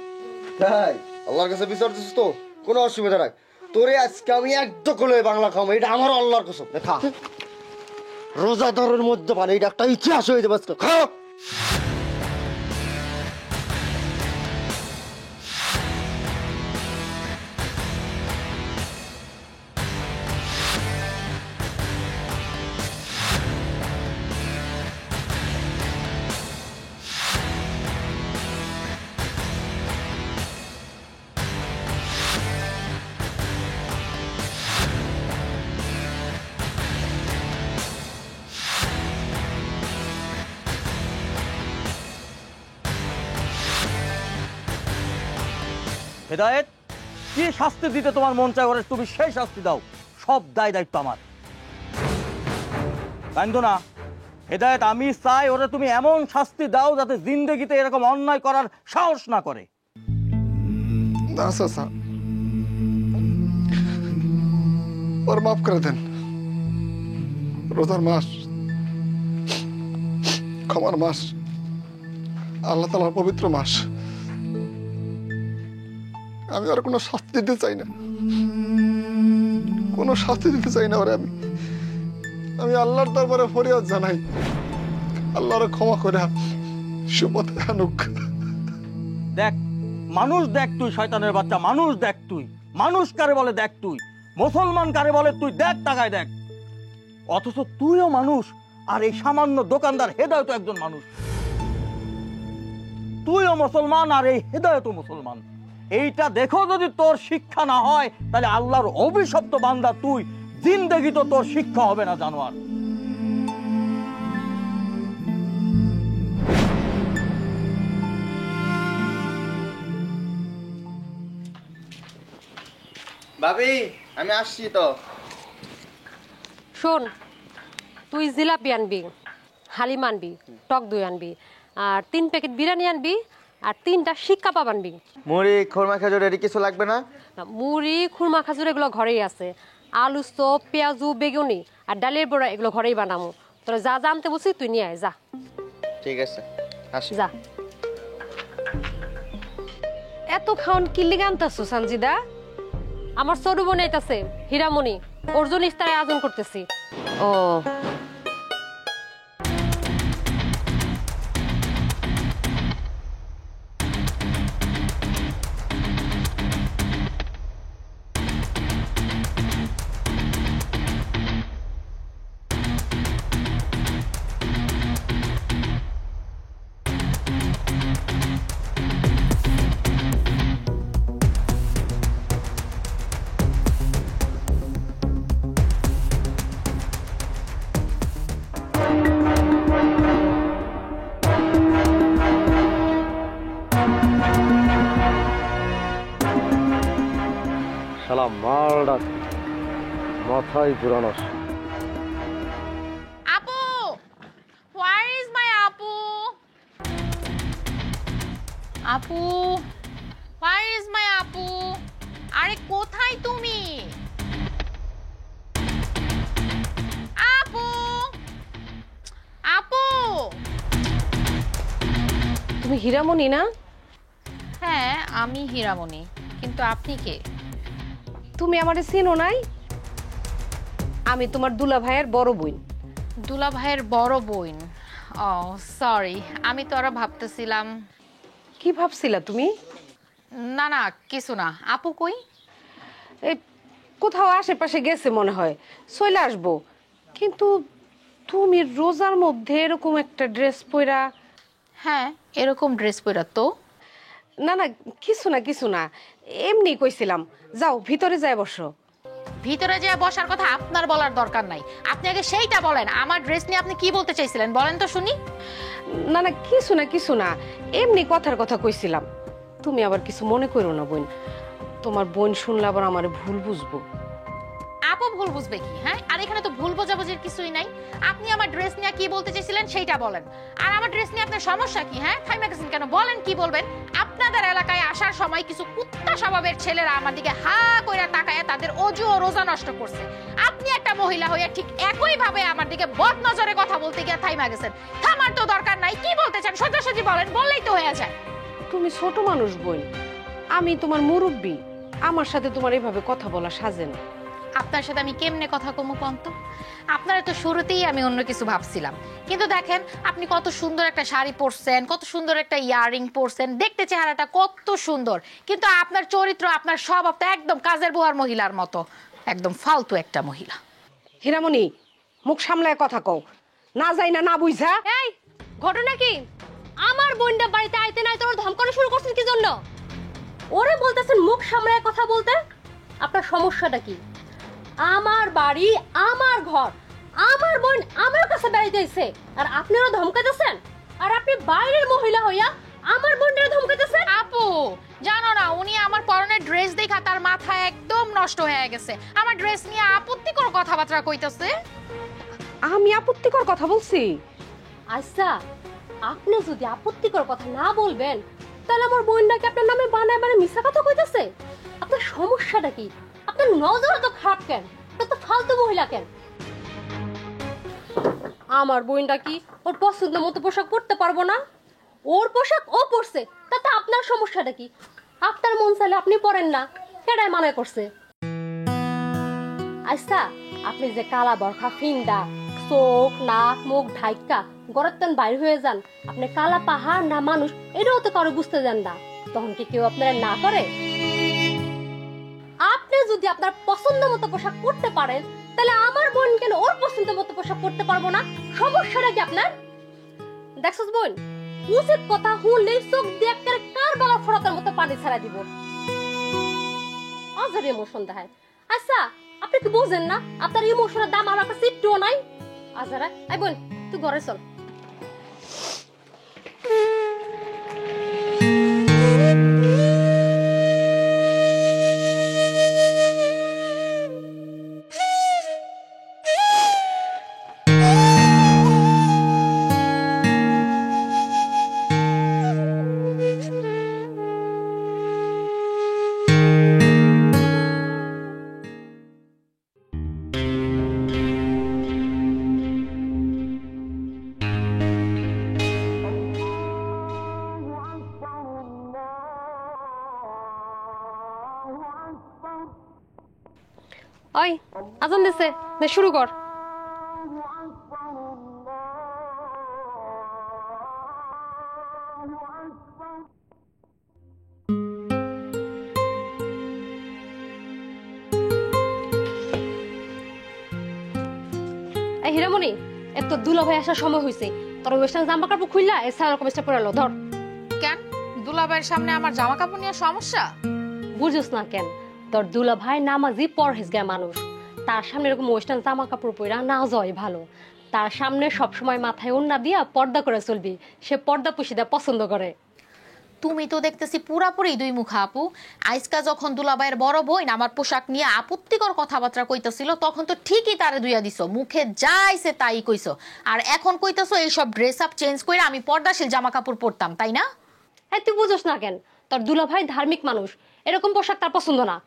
তাই আল্লাহর কাছে বিচার দিছিস তো, কোনো অসুবিধা নাই। তোরে আজকে আমি একদম করে বাংলা খাবো, এটা আমার আল্লাহর কসম। খা, রোজাদারের মধ্যে মানে এটা একটা ইতিহাস হয়ে যাবে আজকে। খা। হেদায়েত, কি শাস্তি দিতে তোমার মন চায় করে তুমি সেই শাস্তি দাও, সব দায় দায়িত্ব আমার। কান্দো না, হেদায়েত আমি চাই ওরে তুমি এমন শাস্তি দাও যাতে জিন্দেগিতে এরকম অন্যায় করার সাহস না করে। না চাচা, ওর মাফ করে দেন। রোজার মাস, ক্ষমার মাস, আল্লাহ তাআলার পবিত্র মাস। আমি আর কোনো শাস্তি দিতে চাই না, কোনো শাস্তি দিতে চাই না ওরে। আমি আল্লাহর দরবারে ফরিয়াদ জানাই, আল্লাহর ক্ষমা করে সুপথে আনুক। দেখ মানুষ, দেখ তুই শয়তানের বাচ্চা, মানুষ দেখ তুই, মানুষ কারে বলে দেখ তুই, মুসলমান কারে বলে তুই দেখ, তাকায় দেখ। অথচ তুইও মানুষ, আর এই সামান্য দোকানদার হেদায়েত একজন মানুষ। তুইও মুসলমান আর এই হেদায়েত মুসলমান। এইটা দেখো যদি তোর শিক্ষা না হয়, তাহলে আল্লাহর অভিশপ্ত বান্দা তুই, জিন্দেগি তো তোর শিক্ষা হবে না জানোয়ার। ভাবি আমি আসছি তো। শোন, তুই জিলাপি আনবি, হালিম আনবি, টক দই আনবি, আর 3 প্যাকেট বিরিয়ানি আনবি, আর 3টা শিক কাবাব আনবি। মুড়ি খোরমা খেজুর এর কিছু লাগবে না? মুড়ি, খুরমা, খাজুর এগুলো ঘরেই আছে। আলু চপ, পেঁয়াজু, বেগুনি আর ডালের বড়া এগুলো ঘরেই বানামো। তোরা যা যা আনতে বলছি তুই নিয়ে আয়, যা। ঠিক আছে, আসি। যা। এত খাওন কি লিগে আনতাছো সঞ্জিদা? আমার ছোট বোন আইতাছে হীরামণি, ওর জন্য ইফতারের আয়োজন করতেছি। ও, শালা মালডা মাথায় ঘুরানো। আপু, where is my আপু? আপু, where is my আপু? আরে কোথায় তুমি? আপু, আপু। তুমি হীরামণি না? হ্যাঁ, আমি হীরামণি, কিন্তু আপনি কে? তুমি আমারে চিনো নাই? আমি তোমার দুলা ভাইয়ের বড় বোন। দুলা ভাইয়ের বড় বোন? ও সরি, আমি তো আরো ভাবতেছিলাম। কি ভাবছিলা তুমি? না না, কিছু না। আপু কই? এই কোথাও আশেপাশে গেছে মনে হয়, চলে আসবো। কিন্তু তুমি রোজার মধ্যে এরকম একটা ড্রেস পরা? হ্যাঁ, এরকম ড্রেস পরা তো। না না, কিছু না কিছু না, এমনি কইছিলাম। যাও ভিতরে যাই বসো। ভিতরে যে বসার কথা আপনার বলার দরকার নাই, আপনি আগে সেইটা বলেন। আমার ড্রেস নিয়ে আপনি কি বলতে চাইছিলেন বলেন তো শুনি। না না, কিছু না, এমনি কথার কথা কইছিলাম। তুমি আবার কিছু মনে করো না বোন, তোমার বোন শুনলে আবার আমারে ভুল বুঝবো। আপু ভুল বুঝবে কি? হ্যাঁ, আর এখানে তো ভুল বোঝাবুঝির কিছুই নাই। আপনি আমার ড্রেস নিয়ে কি বলতে চাইছিলেন সেইটা বলেন। আর আমার ড্রেস নিয়ে আপনার সমস্যা কি? হ্যাঁ, থাইমা গেছেন কেন? বলেন কি বলবেন। আপনাদের এলাকায় আসার সময় কিছু কুত্তা স্বভাবের ছেলেরা আমার দিকে হা কইরা তাকায় তাদের অজু ও রোজা নষ্ট করছে। আপনি একটা মহিলা হইয়া ঠিক একই ভাবে আমার দিকে বদ নজরে কথা বলতে গিয়ে থাইমা গেছেন। থামার তো দরকার নাই। কি বলতে চান সোজাসুজি বলেন, বললেই তো হয়ে যায়। তুমি ছোট মানুষ বোন, আমি তোমার মুরব্বী, আমার সাথে তোমার এইভাবে কথা বলা সাজে না। আপনার সাথে আমি কেমনে কথা কমু কন্ত? আপনারা তো শুরুতেই আমি অন্য কিছু ভাবছিলাম, কিন্তু দেখেন আপনি কত সুন্দর একটা শাড়ি পরছেন, কত সুন্দর একটা ইয়াররিং পরছেন, দেখতে চেহারাটা কত সুন্দর, কিন্তু আপনার চরিত্র, আপনার স্বভাবটা একদম কাজের বুয়ার মহিলার মতো, একদম ফালতু একটা মহিলা। হীরামণি, মুখ সামলায় কথা কও, না যাই না না বুঝা। এই ঘটনা কি? আমার বোনটা বাড়িতে আইতে নাই তোর ধমকানো শুরু করছিস কি জন্য? ওরে বলতেছেন মুখ সামলায় কথা বলতে। আপনার সমস্যাটা কি? আমার বাড়ি, আমার ঘর, আমার বোন আমার কাছে বেড়াইতে আইছে, আর আপনারা ধমকাইতেছেন? আর আপনি বাইরের মহিলা হইয়া আমার বোনটারে ধমকাইতেছেন? আপু জানো না, উনি আমার পরনের ড্রেস দেখা তার মাথা একদম নষ্ট হয়ে গেছে। আমার ড্রেস নিয়ে আপত্তিকর কথাবার্তা কইতাছে। আমি আপত্তিকর কথা বলছি? আচ্ছা, আপনি যদি আপত্তিকর কথা না বলবেন তাহলে আমার বোনটাকে আপনার নামে বানায় বানায় মিথ্যা কথা কইতাছে। আপনার সমস্যাটা কি? আপনার নজর তো খারাপ কেন? আপনার তো ফালতু মহিলা কেন? আমার বোনটা কি ওর পছন্দ মতো পোশাক পরতে পারবো না? ওর পোশাক ও পরছে, তাতে আপনার সমস্যাটা কি? আপনার মন চাইলে আপনি পরেন না, কেডায় মানা করছে? আচ্ছা, আপনি যে কালা বরখা ফিন্দা চোখ নাক মুখ ঢাইকা গড়াতেন বাইর হয়ে যান, আপনি কালা পাহাড় না মানুষ এটাও তো কারো বুঝতে দেন না, তখন কি কেউ আপনারা না করে? আপনি যদি আপনার পছন্দ মতো পোশাক পরতে পারেন তাহলে আমার বোন কেন ওর পছন্দ মতো পোশাক পরতে পারবো না? সমস্যাটা কি আপনার? দেখছস বোন, উচিত কথা শুনলেই চোখ দিয়ে কার বালা ফোড়াতার মতো পানি ছাড়া দিব। আজের ইমোশন দেখায়। আচ্ছা, আপনি কি বুঝেন না আপনার ইমোশনের দাম আমার কাছে একটুও নাই? আজারা, আই বোন তুই ঘরে চল। ওই আজান দিছে, নে শুরু কর। এই হীরামণি, এত দুলা ভাই আসার সময় হয়েছে, তোর ওয়েস্টার্ন জামা কাপড় খুললা এই সারা কমিজটা পরে ধর। কেন দুলাভাইয়ের সামনে আমার জামা কাপড় নিয়ে সমস্যা? বুঝিস না কেন? তোর দুলা ভাই নামাজি পরহেজগার মানুষ, তার সামনে এরকম ওয়েস্টার্ন জামা কাপড় পরে না যাওয়াই ভালো। তার সামনে সবসময় মাথায় ওড়না দিয়া পর্দা করে চলবি, সে পর্দা পুশিদা পছন্দ করে। তুমি তো দেখতেছি পুরাপুরি দুই মুখা আপু। আজকা যখন দুলাভাইয়ের বড় বোন আমার পোশাক নিয়ে আপত্তিকর কথাবার্তা কইতাছিল তখন তো ঠিকই তারে দুইয়া দিছো, মুখে যাইছে তাই কইছো, আর এখন কইতাছো এইসব ড্রেস আপ চেঞ্জ করে আমি পর্দাশীল জামা কাপড় পরতাম, তাই না? হ্যাঁ, তুই বুঝোস না কেন? তোর দুলা ভাই ধার্মিক মানুষ, এরকম পোশাক তার পছন্দ না।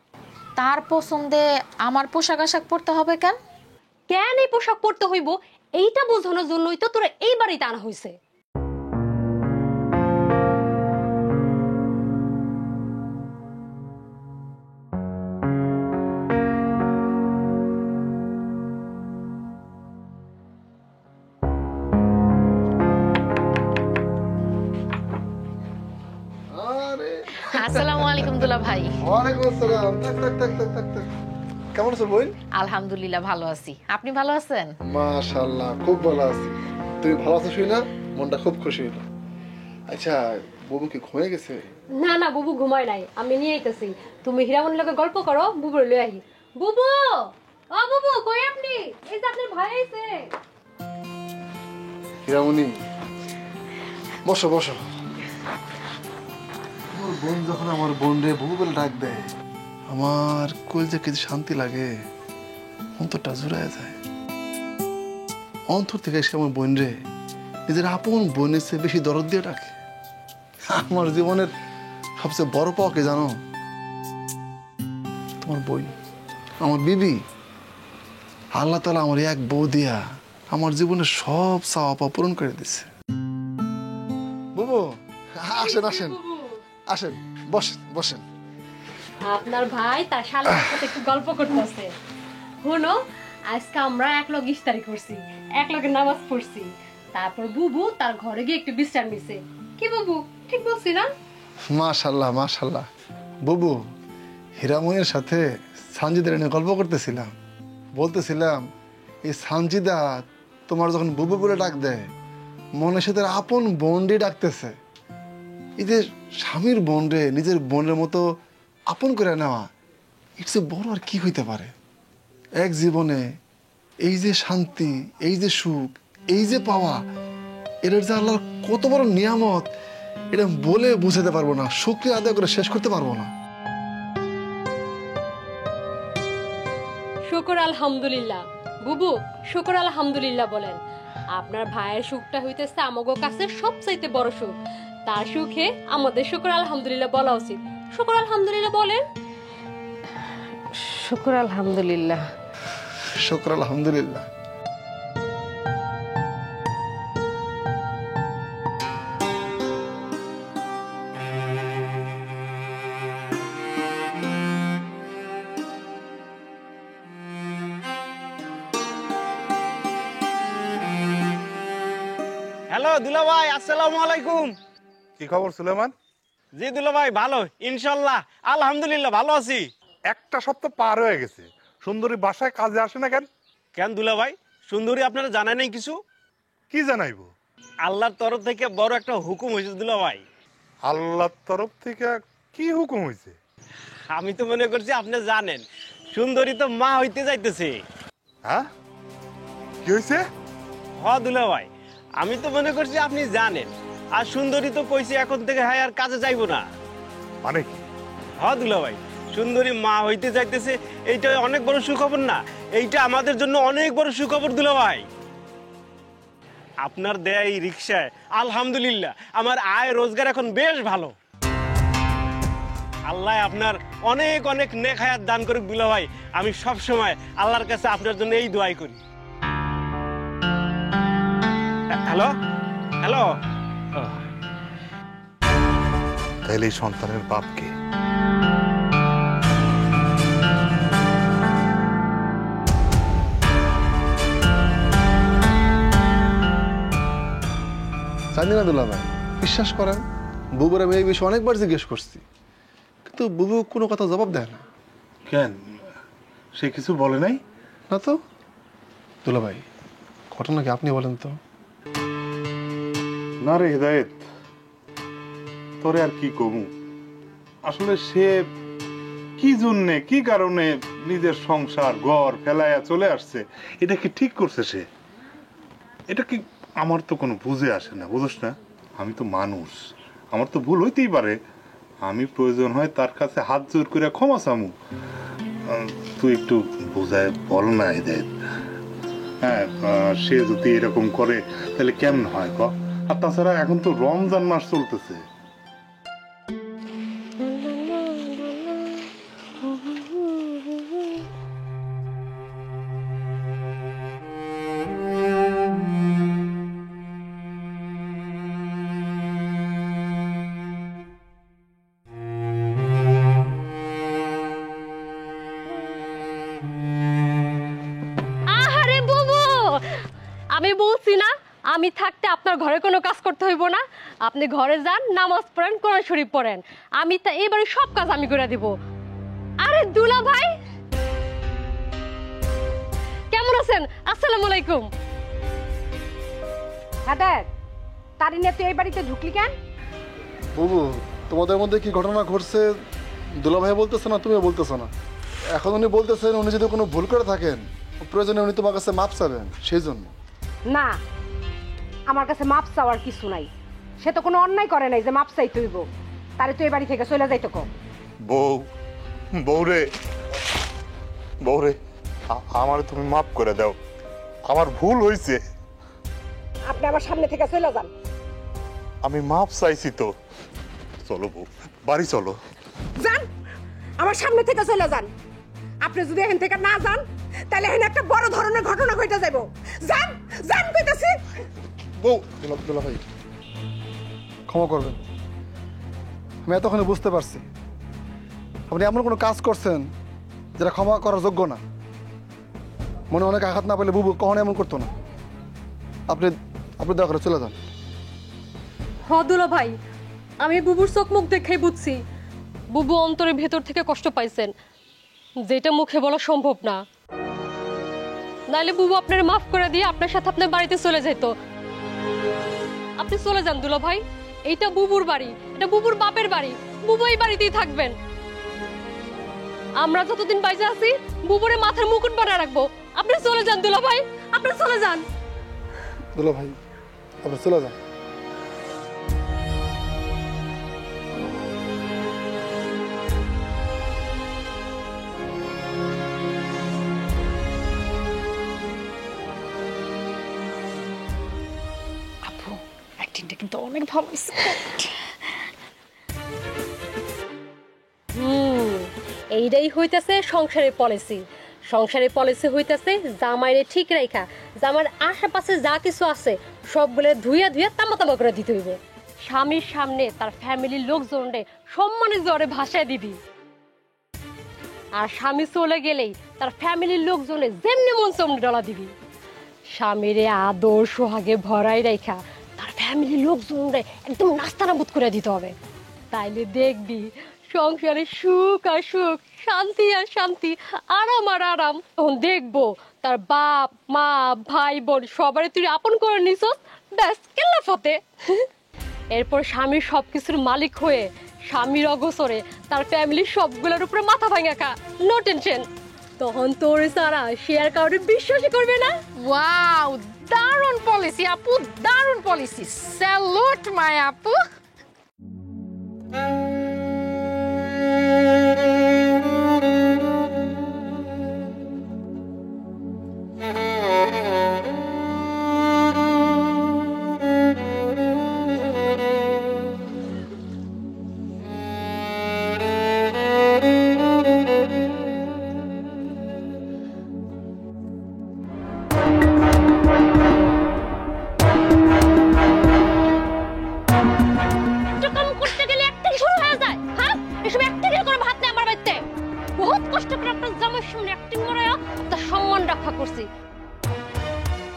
তার পছন্দে আমার পোশাক আশাক পরতে হবে কেন? কেন এই পোশাক পরতে হইব এইটা বোঝানোর জন্যই তো তোরা এই বাড়িতে আনা হয়েছে। আরে আসসালামু আলাইকুম দুলা ভাই। ওয়ালাইকুম আসসালাম। থাক থাক থাক থাক থাক থাক। কেমন আছো বোন? আলহামদুলিল্লাহ ভালো আছি, আপনি ভালো আছেন? মাশাআল্লাহ, খুব ভালো আছি। তুমি ভালো আছো শুই না, মনটা খুব খুশি হলো। আচ্ছা, বুবু কি ঘুমিয়ে গেছে? না না, বুবু ঘুমায় নাই, আমি নিয়ে আইতাছি। তুমি হীরামণির লগে গল্প করো, বুবুর লই আহি। বুবু, ও বুবু, কই আপনি? এই যে আপনার ভাই আইছে। হীরামণি, বসো বসো। আমার বোন যখন আমার বোন রে বুবু বলে ডাক দেয়, আমার কলিজা কি শান্তি লাগে, অন্তরটা জুড়ায় যায়। অন্তর থেকে এসে আমার বোন রে নিজের আপন বোনের চেয়ে বেশি দরদ দিয়ে ডাকে। আমার জীবনের সবচেয়ে বড় পাওয়া কে জানো? তোমার বোন, আমার বিবি। আল্লাহ তাআলা আমার এক বউ দিয়া আমার জীবনের সব চাওয়া পাওয়া পূরণ করে দিছে। বুবু, আসেন আসেন আসেন, বসেন বসেন। আপনার ভাই তার শালার সাথে একটু গল্প করতেছে। শোনো, আজকে আমরা এক লগে ইফতারি করছি, এক লগে নামাজ পড়ছি, তারপর বুবু তার ঘরে গিয়ে একটু বিশ্রাম নিছে। কি বুবু, ঠিক বলছি না? মাশাআল্লাহ মাশাআল্লাহ। বুবু, হীরামণির সাথে সানজিদার নিয়ে গল্প করতেছিলাম, বলতেছিলাম এই সানজিদা তোমার যখন বুবু বলে ডাক দেয় মনে সাথে আপন বোনরে ডাকতেছে। এই যে স্বামীর বোন রে নিজের বোনের মতো আপন করে নেওয়া, ইটস বড় আর কি হইতে পারে? এক জীবনে এই যে শান্তি, এই যে সুখ, এই যে পাওয়া, এটার যে আল্লাহর কত বড় নিয়ামত, এটা বলে বুঝাতে পারবো না, শুকরিয়া আদায় করে শেষ করতে পারবো না। শুকর আলহামদুলিল্লাহ। বুবু, শুকর আলহামদুলিল্লাহ বলেন। আপনার ভাইয়ের সুখটা হইতেছে আমাগো কাছে সবচাইতে বড় সুখ। তার সুখে আমাদের শুকর আলহামদুলিল্লাহ বলা উচিত। শুকর আলহামদুলিল্লাহ বলেন। শুকর আলহামদুলিল্লাহ। শুকর আলহামদুলিল্লাহ। হ্যালো দুলা ভাই, আসসালামু আলাইকুম। কি খবর সুলেমান? জি দুলা ভাই, ভালো ইনশাল্লাহ, আলহামদুলিল্লাহ ভালো আছি। একটা সপ্তাহ পার হয়ে গেছে, সুন্দরী বাসায় কাজে আসে না কেন? কেন দুলা ভাই, সুন্দরী আপনারা জানায় নাই কিছু? কি জানাইবো? আল্লাহর তরফ থেকে বড় একটা হুকুম হয়েছে দুলা ভাই। আল্লাহর তরফ থেকে কি হুকুম হয়েছে? আমি তো মনে করছি আপনি জানেন, সুন্দরী তো মা হইতে যাইতেছে। হ্যাঁ, কি হয়েছে? হ দুলা ভাই, আমি তো মনে করছি আপনি জানেন। আর সুন্দরী তো কইছে এখন থেকে হ্যাঁ আর কাজে যাইবো না। মানে কি? হ দুলা ভাই, সুন্দরী মা হইতে যাইতেছে, এইটা অনেক বড় সুখবর না? এইটা আমাদের জন্য অনেক বড় সুখবর দুলা ভাই। আপনার দেয়া এই রিক্সায় আলহামদুলিল্লাহ আমার আয় রোজগার এখন বেশ ভালো। আল্লাহ আপনার অনেক অনেক নেক হায়াত দান করুক দুলা ভাই। আমি সব সময় আল্লাহর কাছে আপনার জন্য এই দোয়াই করি। হ্যালো হ্যালো, তাহলে এই সন্তানের বাপকে? জানি না দুলা ভাই, বিশ্বাস করেন বুবুর আমি এই বিষয়ে অনেকবার জিজ্ঞেস করছি, কিন্তু বুবু কোনো কথা জবাব দেয় না। কেন, সে কিছু বলে নাই? না তো। দুলা ভাই, ঘটনা কি আপনি বলেন তো? না রে হেদায়েত, তোরে আর কি কমু। আসলে সে কি জন্যে কি কারণে নিজের সংসার ঘর ফেলাইয়া চলে আসছে, এটা কি ঠিক করছে সে? এটা কি আমার তো কোনো বুঝে আসে না, বুঝোস না? আমি তো মানুষ, আমার তো ভুল হইতেই পারে। আমি প্রয়োজন হয় তার কাছে হাত জোর করে ক্ষমা চামু। তুই একটু বুঝায় বল না হেদায়েত। হ্যাঁ, সে যদি এরকম করে তাহলে কেমন হয় ক? আর তাছাড়া এখন তো রমজান মাস চলতেছে। আহারে বুবু, আমি বলছি না আমি থাকতে আপনার ঘরে কোনো কাজ করতে হইব না। আপনি ঘরে যান, নামাজ পড়েন, কোরআন শরীফ পড়েন, আমি তা এবারে সব কাজ আমি করে দিব। আরে দুলা ভাই, কেমন আছেন? আসসালামু আলাইকুম। হ্যাঁ, তারি নিয়ে তুই এই বাড়িতে ঢুকলি কেন? বুবু, তোমাদের মধ্যে কি ঘটনা ঘটছে দুলা ভাই বলতেছে না, তুমিও বলতেছো না। এখন উনি বলতেছেন উনি যদি কোনো ভুল করে থাকেন প্রয়োজনে উনি তোমার কাছে মাপ চাবেন, সেই জন্য। না, আমার কাছে মাপ চাওয়ার কিছু নাই। সে তো কোনো অন্যায় করে নাই যে মাপ চাইতে হইব। তারে তুই এই বাড়ি থেকে চলে যাইতে কো। বউ, বউরে, বউরে, আমার তুমি মাফ করে দাও, আমার ভুল হয়েছে। আপনি আমার সামনে থেকে চলে যান। আমি মাপ চাইছি তো। চলো বউ, বাড়ি চলো। যান, আমার সামনে থেকে চলে যান। আপনি যদি এখান থেকে না যান তাহলে এখানে একটা বড় ধরনের ঘটনা ঘটে যাইব। যান, যান কইতাছি। বউ, দুলা ভাই ক্ষমা করবেন, আমি এতক্ষণে বুঝতে পারছি আপনি এমন কোনো কাজ করছেন যেটা ক্ষমা করার যোগ্য না। মনে অনেক আঘাত না পেলে বুবু কখনো এমন করতো না। আপনি আপনি দয়া করে চলে যান। হ দুলা ভাই, আমি বুবুর চোখ মুখ দেখেই বুঝছি বুবু অন্তরের ভেতর থেকে কষ্ট পাইছেন, যেটা মুখে বলা সম্ভব না। নাইলে বুবু আপনার মাফ করে দিয়ে আপনার সাথে আপনার বাড়িতে চলে যেত। আপনি চলে যান দুলা ভাই, এইটা বুবুর বাড়ি, এটা বুবুর বাপের বাড়ি, বুবু এই বাড়িতেই থাকবেন। আমরা যতদিন বাইরে আছি বুবুরে মাথার মুকুট বানায় রাখবো। আপনি চলে যান দুলা ভাই, আপনি চলে যান। দুলা ভাই, আপনি চলে যান। অ্যাক্টিংটা কিন্তু অনেক ভালো হয়েছে। এইটাই হইতাছে সংসারের পলিসি। সংসারের পলিসি হইতাছে জামাইরে ঠিক রাখা, জামার আশেপাশে যা কিছু আছে সবগুলো ধুইয়া ধুইয়া তামা তামা করে দিতে হইব। স্বামীর সামনে তার ফ্যামিলির লোকজনরে সম্মানের জ্বরে ভাসায় দিবি, আর স্বামী চলে গেলেই তার ফ্যামিলির লোকজনে যেমনি মন চমনি ডলা দিবি। স্বামীরে আদর সোহাগে ভরাই রেখা তার ফ্যামিলির লোকজনরে একদম নাস্তানাবুদ করে দিতে হবে। তাইলে দেখবি সংসারে সুখ আর সুখ, শান্তি আর শান্তি, আরাম আর আরাম। তখন দেখবো তার বাপ মা ভাই বোন সবারই তুই আপন করে নিছস, ব্যাস কেল্লা ফতে। এরপর স্বামীর সবকিছুর মালিক হয়ে স্বামীর অগোচরে তার ফ্যামিলির সবগুলোর উপরে মাথা ভাঙা খা, নো টেনশন। তখন তোর সারা শেয়ার কাউরে বিশ্বাসই করবে না। ওয়াও, দারুণ পলিসি আপু, দারুণ পলিসি। স্যালুট মাই আপু।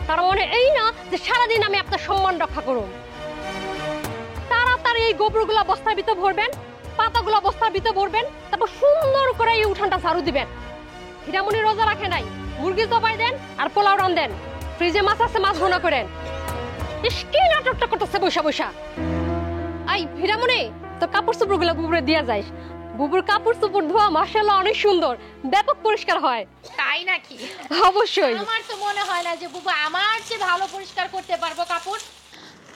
তার মানে এই না যে সারাদিন আমি আপনার সম্মান রক্ষা করব। তাড়াতাড়ি এই গোবরগুলা বস্তার ভিতর ভরবেন, পাতাগুলা বস্তার ভিতর ভরবেন, তারপর সুন্দর করে এই উঠানটা ঝাড়ু দিবেন। হীরামণি রোজা রাখে নাই, মুরগি জবাই দেন আর পোলাও রান্ধেন, ফ্রিজে মাছ আছে মাছ ভুনা করেন। কি নাটকটা করতেছে বৈশা বৈশা। এই হীরামণি, তো কাপড় চোপড়গুলো বুবুরে দিয়া যাইস। বুবুর কাপড় চোপড় ধোয়া মাশাআল্লাহ অনেক সুন্দর, ব্যাপক পরিষ্কার হয়। তাই নাকি? অবশ্যই। আমার তো মনে হয় না যে বুবু আমার চেয়ে ভালো পরিষ্কার করতে পারবো কাপড়।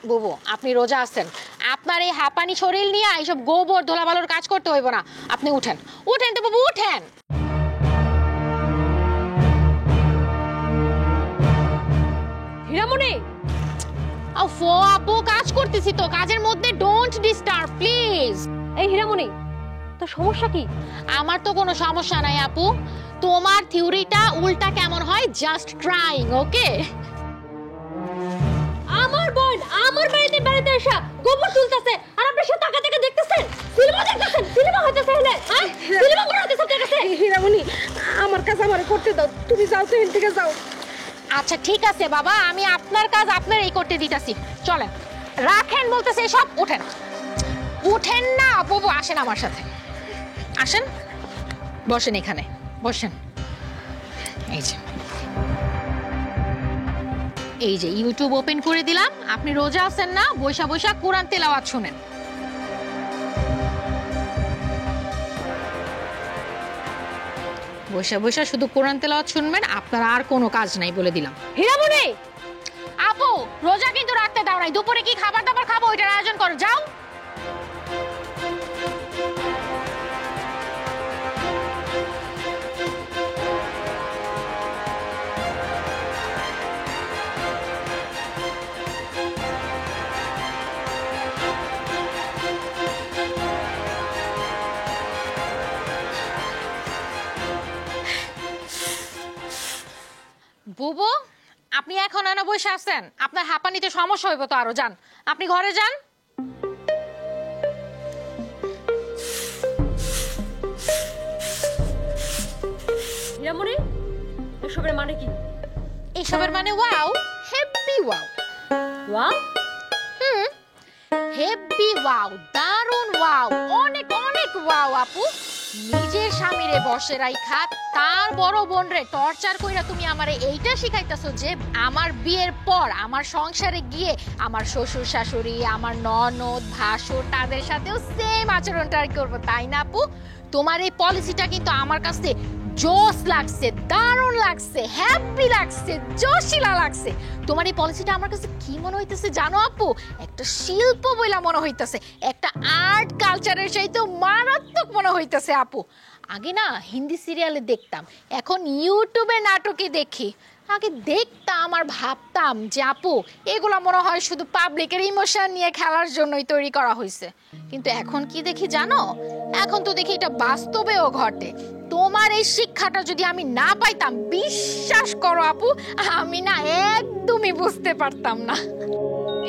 বুবু, আপনি রোজা আছেন, আপনার এই হাঁপানি শরীর নিয়ে এইসব গোবর ধোলাবালোর কাজ করতে হইব না। আপনি উঠেন, উঠেন তো বুবু, উঠেন। হীরামণি, আফো আপু, কাজ করতেছি তো, কাজের মধ্যে ডোন্ট ডিস্টার্ব প্লিজ। এই হীরামণি, তো সমস্যা কি? আমার তো কোনো সমস্যা নাই আপু, তোমার থিওরিটা উল্টা কেমন হয় জাস্ট ট্রাইং, ওকে? আমার বোন আমার বাড়িতে এসে গোবর তুলতেছে আর আপনি সে টাকা থেকে দেখতেছেন, সিনেমা দেখতেছেন, সিনেমা হইতেছে এখানে, হ্যাঁ? সিনেমা করা হইতেছে আপনার কাছে? হীরামণি, আমার কাজ আমারে করতে দাও, তুমি যাও তো, এখান থেকে যাও। আচ্ছা ঠিক আছে বাবা, আমি আপনার কাজ আপনার এই করতে দিতেছি, চলেন। রাখেন বলতেছে সব, উঠেন। উঠেন না বুবু, আসেন আমার সাথে, আসেন, বসেন এখানে, বসেন। এই যে ইউটিউব ওপেন করে দিলাম, আপনি রোজা আছেন না, বৈশা বৈশা কোরআন তেলাওয়াত শুনেন। বৈশা বৈশা শুধু কোরআন তেলাওয়াত শুনবেন, আপনার আর কোনো কাজ নাই বলে দিলাম। হীরামণি আপু, রোজা কিন্তু রাখতে দাও নাই, দুপুরে কি খাবার দাবার খাবো ওইটার আয়োজন করো, যাও। বুবু, আপনি এখন এনে বসে আছেন, আপনার হাঁপানিতে সমস্যা হইব তো আরো, যান আপনি ঘরে যান। হীরামণি, এসবের মানে কি? এইসবের মানে wow, happy wow. Wow? Happy wow, দারুণ ওয়াও, অনেক অনেক ওয়াও আপু। নিজের স্বামীরে বসে রাইখা তার বড় বোন রে টর্চার কইরা তুমি আমারে এইটা শিখাইতাছো যে আমার বিয়ের পর আমার সংসারে গিয়ে আমার শ্বশুর শাশুড়ি, আমার ননদ ভাসুর, তাদের সাথেও সেম আচরণটা করবো, তাই না আপু? তোমার এই পলিসিটা কিন্তু আমার কাছে জোস লাগছে, দারুণ লাগছে, হ্যাপি লাগছে, জোশিলা লাগছে। তোমার এই পলিসিটা আমার কাছে কি মনে হইতেছে জানো আপু? একটা শিল্প বইলা মনে হইতেছে, একটা আর্ট কালচারের সাথে মারাত্মক মনে হইতেছে আপু। আগে না হিন্দি সিরিয়ালে দেখতাম, এখন ইউটিউবে নাটকে দেখি। আগে দেখতাম আর ভাবতাম যে আপু এগুলা মনে হয় শুধু পাবলিকের ইমোশন নিয়ে খেলার জন্যই তৈরি করা হয়েছে, কিন্তু এখন কি দেখি জানো, এখন তো দেখি এটা বাস্তবেও ঘটে। তোমার এই শিক্ষাটা যদি আমি না পাইতাম, বিশ্বাস করো আপু, আমি না একদমই বুঝতে পারতাম না।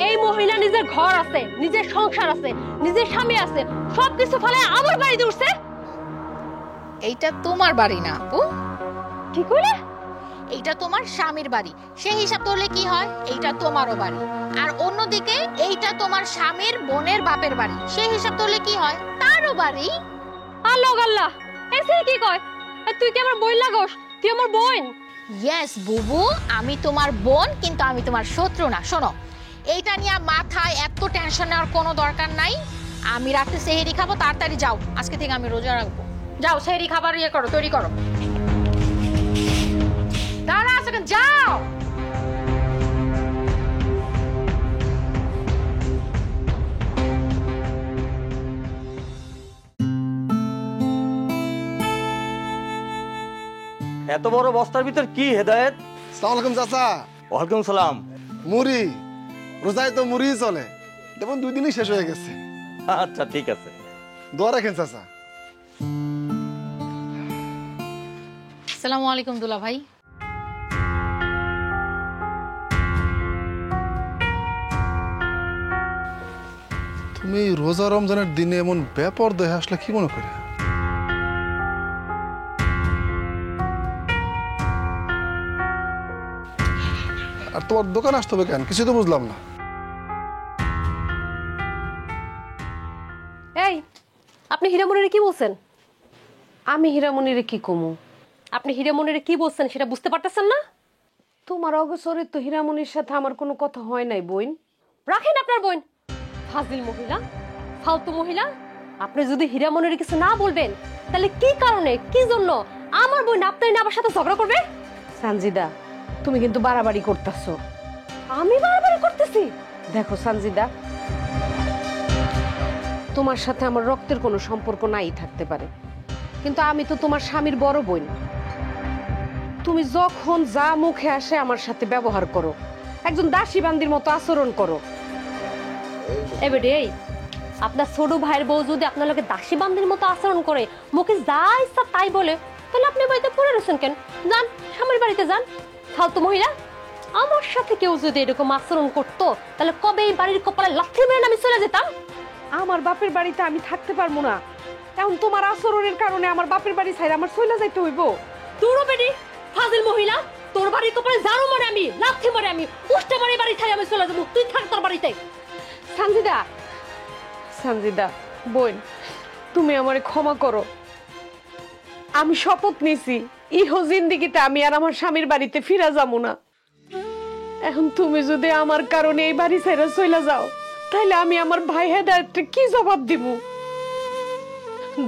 এই মহিলা নিজের ঘর আছে, নিজের সংসার আছে, নিজের স্বামী আছে, সবকিছু ফেলে আমার বাড়িতে উঠছে। এইটা তোমার বাড়ি না আপু, কি কইলে? এইটা তোমার স্বামীর বাড়ি। সেই হিসাব করলে কি হয়, এইটা তোমারও বাড়ি। আর অন্যদিকে এইটা তোমার স্বামীর বোনের বাপের বাড়ি, সেই হিসাব করলে কি হয়, তারও বাড়ি। আল্লাহ আল্লাহ, এসে কি কয়? তুই কি আমার বোন লাগোস? তুই আমার বোন? ইয়েস বুবু, আমি তোমার বোন, কিন্তু আমি তোমার শত্রু না। শোনো, এইটা নিয়ে মাথায় এত টেনশন নেওয়ার কোনো দরকার নাই। আমি রাতে সেহরি খাবো, তাড়াতাড়ি যাও, আজকে থেকে আমি রোজা রাখবো। যাও সেহরি খাবার ইয়ে করো, তৈরি করো। দাঁড়া সেকেন্ড, যাও। এত বড় বস্তার ভিতর কি হেদায়েত? সালাম আলাইকুম চাচা। ওয়ালাইকুম সালাম। মুড়ি, রোজায় তো মুড়ি চলে, দেখুন 2 দিনই শেষ হয়ে গেছে। আচ্ছা ঠিক আছে। দোয়া রাখেন চাচা। আসসালামু আলাইকুম দুলা ভাই। তুমি রোজা রমজানের দিনে এমন ব্যাপার দেখে আসলে কি মনে করে? আর তোমার দোকান আসতে হবে কেন, কিছু তো বুঝলাম না। এই, আপনি হীরামণিরে কি বলছেন? আমি হীরামণিরে কি কমু? আপনি হীরামণিরে কি বলছেন সেটা বুঝতে পারতেছেন না? তোমার অগোচরে তো হীরামণির সাথে আমার কোনো কথা হয় নাই বোন। রাখেন আপনার বোন। ফাজিল মহিলা, ফালতু মহিলা। আপনি যদি হীরামণিরে কিছু না বলবেন, তাহলে কি কারণে, কি জন্য আমার বোন আপনার না আমার সাথে ঝগড়া করবে? সানজিদা, তুমি কিন্তু বাড়াবাড়ি করতেছো। আমি বাড়াবাড়ি করতেছি? দেখো সানজিদা, তোমার সাথে আমার রক্তের কোনো সম্পর্ক নাই থাকতে পারে, কিন্তু আমি তো তোমার স্বামীর বড় বোন। তুমি যখন যা মুখে আসে আমার সাথে ব্যবহার করো, একজন দাসী বান্দির মতো আচরণ করো। এবারে এই, আপনার ছোট ভাইয়ের বউ যদি আপনার লোকে দাসী বান্দির মতো আচরণ করে, মুখে যা ইচ্ছা তাই বলে, তাহলে আপনি বাড়িতে পড়ে রয়েছেন কেন? যান, স্বামীর বাড়িতে যান। ফালতু মহিলা। আমার সাথে কেউ যদি এরকম আচরণ করতো, তাহলে কবে এই বাড়ির কপালে লাথি মেরে আমি চলে যেতাম। আমার বাপের বাড়িতে আমি থাকতে পারবো না, এখন তোমার আচরণের কারণে আমার বাপের বাড়ি ছাইরা আমার চলে যাইতে হইব। তোরও বেটি ফাজিল মহিলা, তোর বাড়ির কপালে ঝাড়ু মারে আমি, লাথি মারে আমি, উষ্টা মারে বাড়ি ছাই আমি চলে যাবো। তুই থাক তোর বাড়িতে। সানজিদা, সানজিদা বোন, তুমি আমারে ক্ষমা করো। আমি শপথ নিছি ইহো জিন্দিগিতে আমি আর আমার স্বামীর বাড়িতে ফিরে যাবো না। এখন তুমি যদি আমার কারণে এই বাড়ি ছেড়ে চলে যাও, তাহলে আমি আমার ভাই হেদায়েতকে কি জবাব দিব?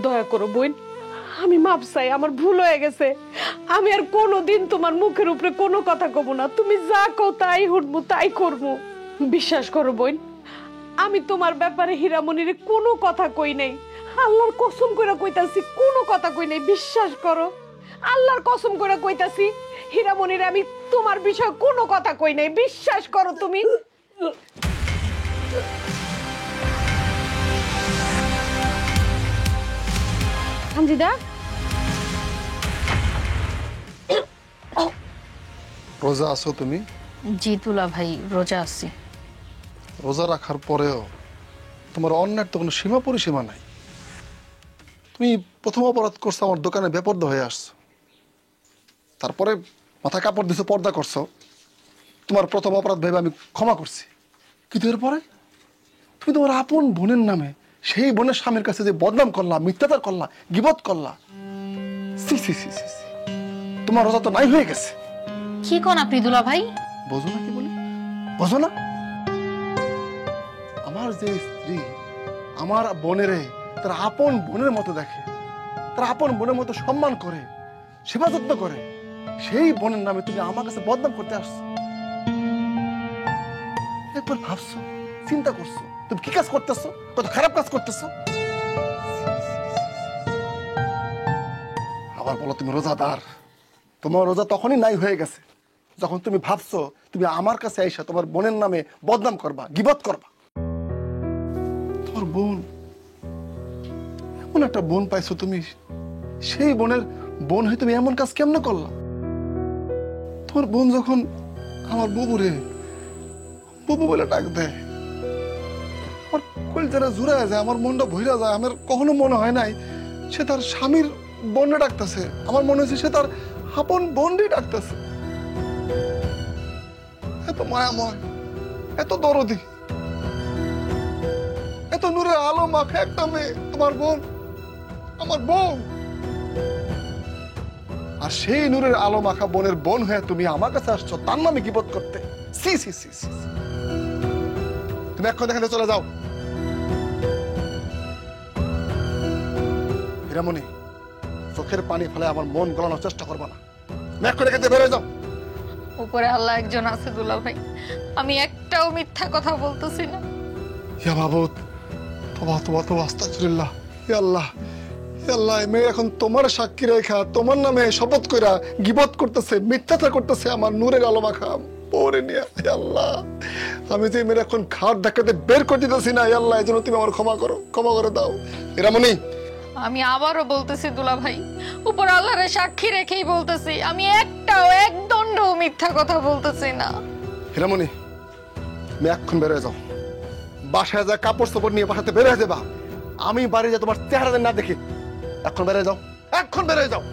দয়া করো বোন, আমি মাপ চাই, আমার ভুল হয়ে গেছে। আমি আর কোনোদিন তোমার মুখের উপরে কোনো কথা কব না। তুমি যা কও তাই শুনবো, তাই করবো। বিশ্বাস করো বোন, আমি তোমার ব্যাপারে হীরামণিরে কোনো কথা কই নাই। আল্লাহর কসম করে কইতাছি, কোনো কথা কই নাই। বিশ্বাস করো, আল্লাহর কসম করে কইতাছি, হীরামণিরে আমি তোমার বিষয়ে কোনো কথা কই নাই। বিশ্বাস করো তুমি। সানজিদা, রোজা আছো তুমি? জি দুলা ভাই, রোজা আছি। রোজা রাখার পরেও তোমার অন্যের তো কোনো সীমা পরিসীমা নাই। তুমি প্রথম অপরাধ করছো, আমার দোকানে বেপর্দা হয়ে আসছো, তারপরে মাথা কাপড় দিছো, পর্দা করছো। তোমার প্রথম অপরাধ ভেবে আমি ক্ষমা করছি, কিন্তু এরপরে তুমি তোমার আপন বোনের নামে সেই বোনের স্বামীর কাছে যে বদনাম করলা, মিথ্যাচার করলা, গীবত করলা, সি সি সি সি, তোমার রোজা তো নাই হয়ে গেছে। কি কোন আপনি দুলা ভাই? বোঝো না কি বলি? বোঝো না? আমার যে স্ত্রী আমার বোনেরে তার আপন বোনের মতো দেখে, তার আপন বোনের মতো সম্মান করে, সেবা যত্ন করে, সেই বোনের নামে তুমি আমার কাছে বদনাম করতে আসছো। একবার ভাবছো, চিন্তা করছো তুমি কি কাজ করতেছো, কত খারাপ কাজ করতেছো? আবার বলো তুমি রোজাদার। তোমার রোজা তখনই নাই হয়ে গেছে যখন তুমি ভাবছো তুমি আমার কাছে আইসা তোমার বোনের নামে বদনাম করবা, গীবত করবা। তোমার বোন, এমন একটা বোন পাইছো তুমি, সেই বোনের বোন হয়ে তুমি এমন কাজ কেমনে করলা? তোমার বোন যখন আমার বুবুরে বুবু বলে ডাক দেয়, আমার কলিজাটা জুড়ায় যায়, আমার মনটা ভইরা যায়। আমার কখনো মনে হয় নাই সে তার স্বামীর বোনে ডাকতেছে, আমার মনে হয়েছে সে তার আপন বোনরে ডাকতেছে। এত মায়াময়, এত দরদি, এত নূরের আলো মাখা একটা মেয়ে তোমার বোন, আমার বোন। আর সেই নূরের আলো মাখা বোনের বোন হয়ে তুমি আমার কাছে আসছো তার নামে গীবত করতে। সি সি সি সি, তুমি এখন দেখাতে চলে যাও। হীরামণি, চোখের পানি ফেলে আমার মন গলানোর চেষ্টা করবো না। এখন দেখাতে বেরোয় যাও। উপরে আল্লাহ একজন আছে দুলা ভাই, আমি একটাও মিথ্যা কথা বলতেছি না। ইয়া মাবুদ, তোবা তোবা তোবা, আস্তাগফিরুল্লাহ। ইয়া আল্লাহ, ইয়া আল্লাহ, এই মেয়ে এখন তোমার সাক্ষী রেখা তোমার নামে শপথ কইরা গীবত করতেছে, মিথ্যাচার করতেছে আমার নূরের আলো মাখা পরে নিয়ে। ইয়া আল্লাহ, আমি যে মেয়ের এখন খাট ধাক্কাতে বের করে দিতেছি না, ইয়া আল্লাহ, এই জন্য তুমি আমার ক্ষমা করো, ক্ষমা করে দাও। হীরামণি, আমি আবারও বলতেছি দুলা ভাই, উপর আল্লাহরে সাক্ষী রেখেই বলতেছি, আমি একটাও এক দণ্ডও মিথ্যা কথা বলতেছি না। হীরামণি, তুমি এখন বেরোয় যাও। বাসায় যা কাপড় চোপড় নিয়ে বাসাতে বেরোয় যাবা, আমি বাড়ি যা তোমার চেহারা না দেখি। এখন বেরোয় যাও, এখন বেরোয় যাও।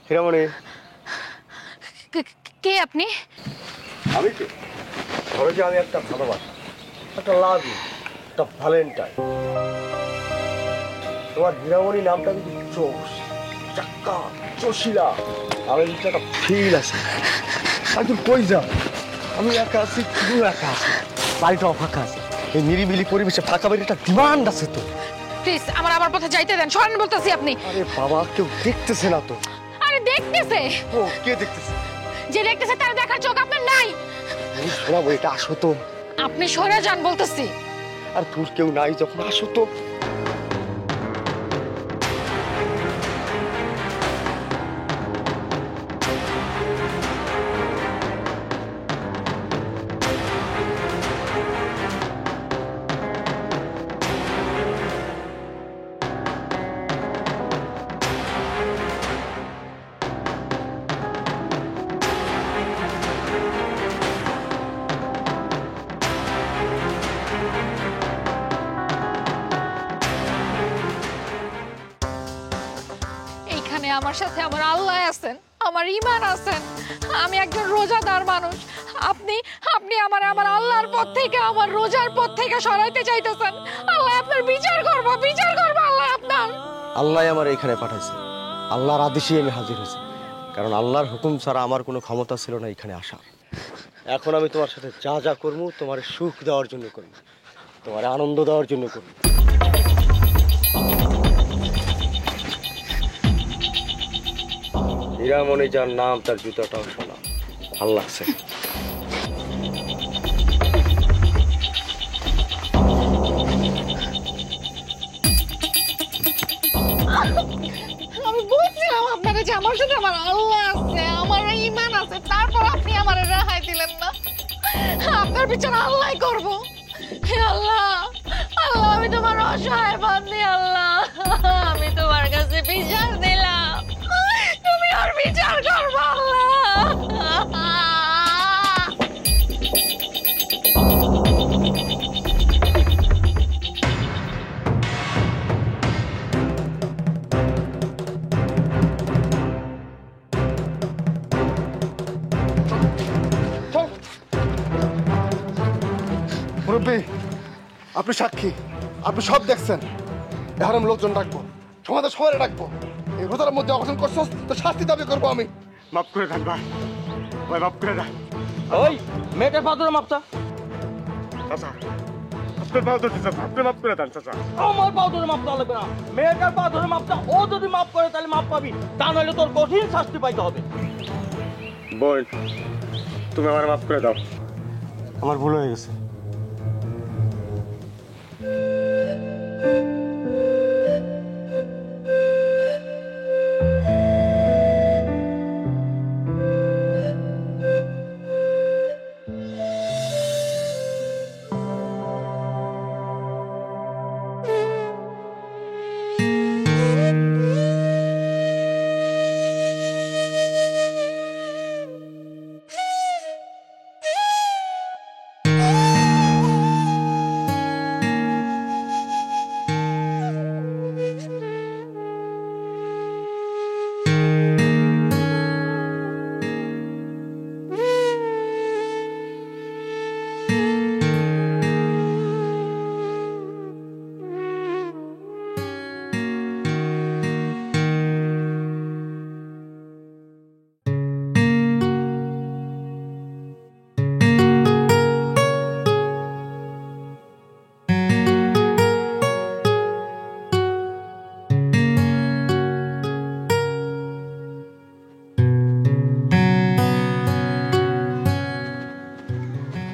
হীরামণি, কে আপনি? আমি কি ধরো যে আমি একটা ভালোবাসি, একটা লাভ ইউ, একটা ভ্যালেন্টাইন। তোমার হীরামণি নামটা কিন্তু চোষ, চাক্কা, চশিলা। আমার কিন্তু একটা ফিল আছে। আর তুই কই যাও? আমি একা আছি, তুই একা আছি, বাড়িটা অফাঁকা আছে। এই নিরিবিলি পরিবেশে ফাঁকা বাড়ির একটা ডিমান্ড আছে তো। প্লিজ আমার আবার পথে যাইতে দেন, সরেন বলতেছি আপনি। আরে বাবা, কেউ দেখতেছে না তো। আরে দেখতেছে। ও কে দেখতেছে? যে দেখতেছে তার দেখার চোখ আপনার নাই। তুমি শোনাবো, এটা আসো তো। আপনি সরে যান বলতেছি। আর তোর কেউ নাই যখন, আসো তো। এইখানে আমার সাথে আমার আল্লাহ আছেন, আমার ঈমান আছেন। আমি একজন রোজাদার মানুষ। আপনি আপনি আমার আল্লাহর পথ থেকে, আমার রোজার পথ থেকে সরাইতে চাইতেছেন। আল্লাহ আপনার বিচার করব, বিচার করব আল্লাহ আপনার। আল্লাহ আমার এখানে পাঠাইছে, আল্লাহর আদেশেই আমি হাজির হয়েছি। কারণ আল্লাহর হুকুম ছাড়া আমার কোনো ক্ষমতা ছিল না এখানে আসার। এখন আমি তোমার সাথে যা যা করবো, তোমার সুখ দেওয়ার জন্য করবো, তোমার আনন্দ দেওয়ার জন্য করবো। হীরামণি যার নাম, তার জুতাটাও শোনা। ভাল লাগছে। আমি বলছিলাম আপনাকে যে আমার সাথে আমার আল্লাহ আছে, আমার ঈমান আছে, তারপর আপনি আমার রেহাই দিলেন না। আপনার বিচার আল্লাহই করব। হে আল্লাহ, আল্লাহ, আমি তোমার অসহায় বান্দি। আল্লাহ, আমি তোমার কাছে বিচার দিলাম, তুমি আর বিচার করবো আল্লাহ। মুরব্বী, আপনি সাক্ষী, আপনি সব দেখছেন। এখন আমি লোকজন ডাকবো, সমাজের সবাই ডাকবো। এই রোজার মধ্যে অঘটন করছো তো শাস্তি দাবি করবো আমি। মাফ করে দেন ভাই, মাফ করে দেন। ওই মেয়েটার পাথর মাপটা। আচ্ছা, আপনার পাও ধরতে চাচা, আপনি মাফ করে দেন চাচা। আমার পা ধরে মাপ দেওয়া লাগবে না, মেয়েটার পা ধরে মাপ দাও। ও যদি মাপ করে তাহলে মাপ পাবি, তা নাহলে তোর কঠিন শাস্তি পাইতে হবে। বোন, তুমি আমার মাফ করে দাও, আমার ভুল হয়ে গেছে।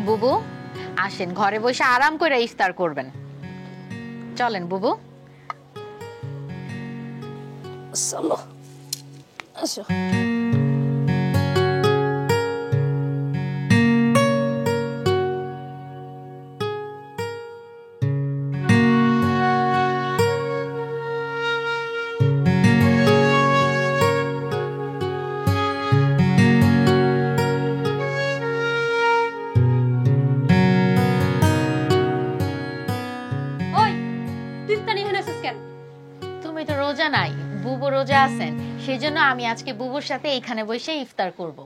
বুবু আসেন, ঘরে বসে আরাম করে ইফতার করবেন। চলেন বুবু। চলো আসো। ওই তুই ইফতার নিয়ে এসেছিস কেন? তুমি তো রোজা নাই, বুবু রোজা আছেন, সেজন্য আমি আজকে বুবুর সাথে এখানে বসে ইফতার করব।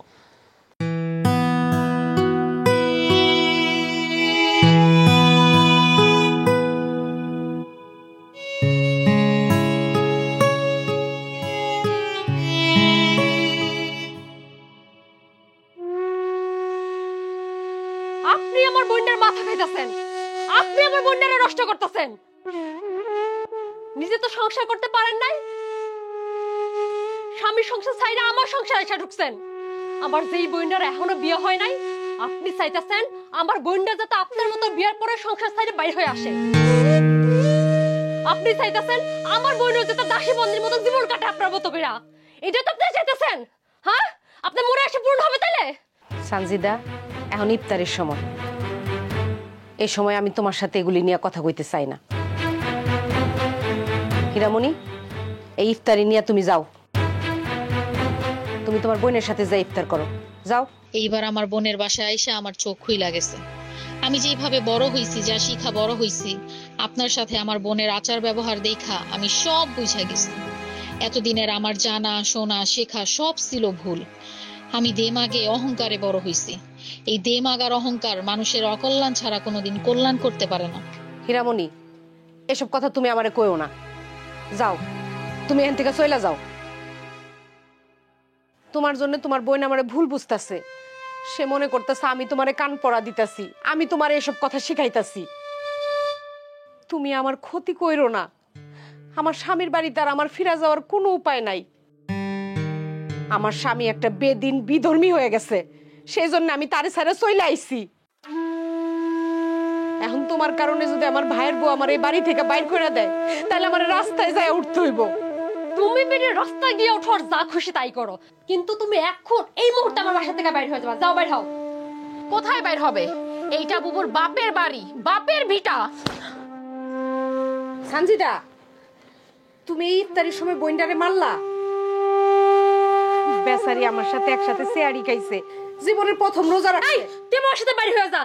আপনি আমার বোনটার মাথা খাইতেছেন, আপনি আমার বোনটারে নষ্ট করতেছেন। নিজে তো সংসার করতে পারেন নাই, স্বামীর সংসার ছাইরা আমার সংসারে এসে ঢুকছেন। আমার যেই বোনটার এখনো বিয়ে হয় নাই, আপনি চাইতেছেন আমার বোনটা যাতে আপনার মতো বিয়ের পরে সংসার ছাইরে বাইরে হয়ে আসে। আপনি চাইতেছেন আমার বোনও যাতে দাসী বন্দির মতো জীবন কাটে আপনার মতো কইরা। এটা তো আপনি চাইতেছেন, হ্যাঁ? আপনার মনে আসে পূর্ণ হবে তাইলে? সানজিদা, এখন ইফতারের সময়, এই সময় আমি তোমার সাথে এগুলি নিয়ে কথা কইতে চাই না। হীরামণি, এই ইফতারি নিয়ে তুমি যাও, তুমি তোমার বোনের সাথে যাই ইফতার করো, যাও। এইবার আমার বোনের বাসায় আইসা আমার চোখ খুইলা গেছে। আমি যেভাবে বড় হইছি, যা শিখা বড় হইছি, আপনার সাথে আমার বোনের আচার ব্যবহার দেখা আমি সব বুঝা গেছি। এতদিনের আমার জানা শোনা শেখা সব ছিল ভুল। আমি দেমাগে অহংকারে বড় হইছি। এই দেমাগ আর অহংকার মানুষের অকল্যাণ ছাড়া কোনোদিন কল্যাণ করতে পারে না। হীরামণি, এসব কথা তুমি আমারে কইও না, যাও, তুমি এখান থেকে চলে যাও। তোমার জন্য তোমার বোন আমারে ভুল বুঝতাছে, সে মনে করতেছে আমি তোমারে কান পড়া দিতাছি, আমি তোমারে এসব কথা শিখাইতাছি। তুমি আমার ক্ষতি কইরো না। আমার স্বামীর বাড়িতে আর আমার ফিরে যাওয়ার কোনো উপায় নাই। আমার স্বামী একটা বেদিন বিধর্মী হয়ে গেছে, সেই জন্য আমি তারে ছাড়া চলে আইছি। এখন তোমার কারণে যদি আমার ভাইয়ের বউ আমার এই বাড়ি থেকে বাইর করে দেয়, তাহলে আমার রাস্তায় যায় উঠতে হইব। তুমি বেরিয়ে রাস্তা গিয়ে ওঠো আর যা খুশি তাই করো, কিন্তু তুমি এখন এই মুহূর্তে আমার বাসা থেকে বাইরে হয়ে যাবা। যাও, বাইর হও। কোথায় বাইর হবে? এইটা বুবুর বাপের বাড়ি, বাপের ভিটা। সানজিদা, তুমি এই ইফতারির সময় বোনটারে মারলা? বেচারি আমার সাথে একসাথে সেয়ারি খাইছে, জীবনের প্রথম রোজা রাখছে। তুই আমার সাথে বাইরে হয়ে যা,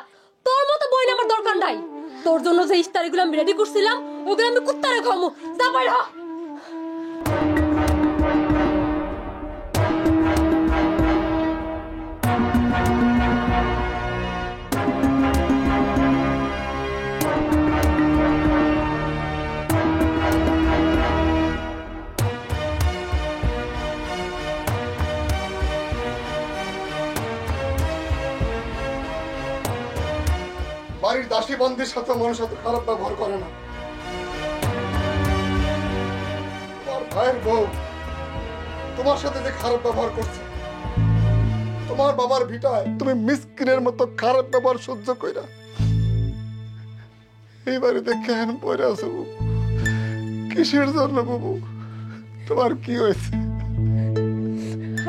তোর মতো বোন আমার দরকার নাই। তোর জন্য যে ইফতারিগুলো আমি রেডি করছিলাম, ওগুলো আমি কুত্তারে খামু। যা, বাইরে হ। বাড়ির দাসী বন্ধের সাথে মানুষ সাথে খারাপ ব্যবহার করে না। তোমার ভাইয়ের বউ তোমার সাথে যে খারাপ ব্যবহার করছে, তোমার বাবার ভিটায় তুমি মিসকিনের মতো খারাপ ব্যবহার সহ্য কইরা এই বাড়িতে কেন পড়ে আছো বুবু? কিসের জন্য বুবু? তোমার কি হয়েছে?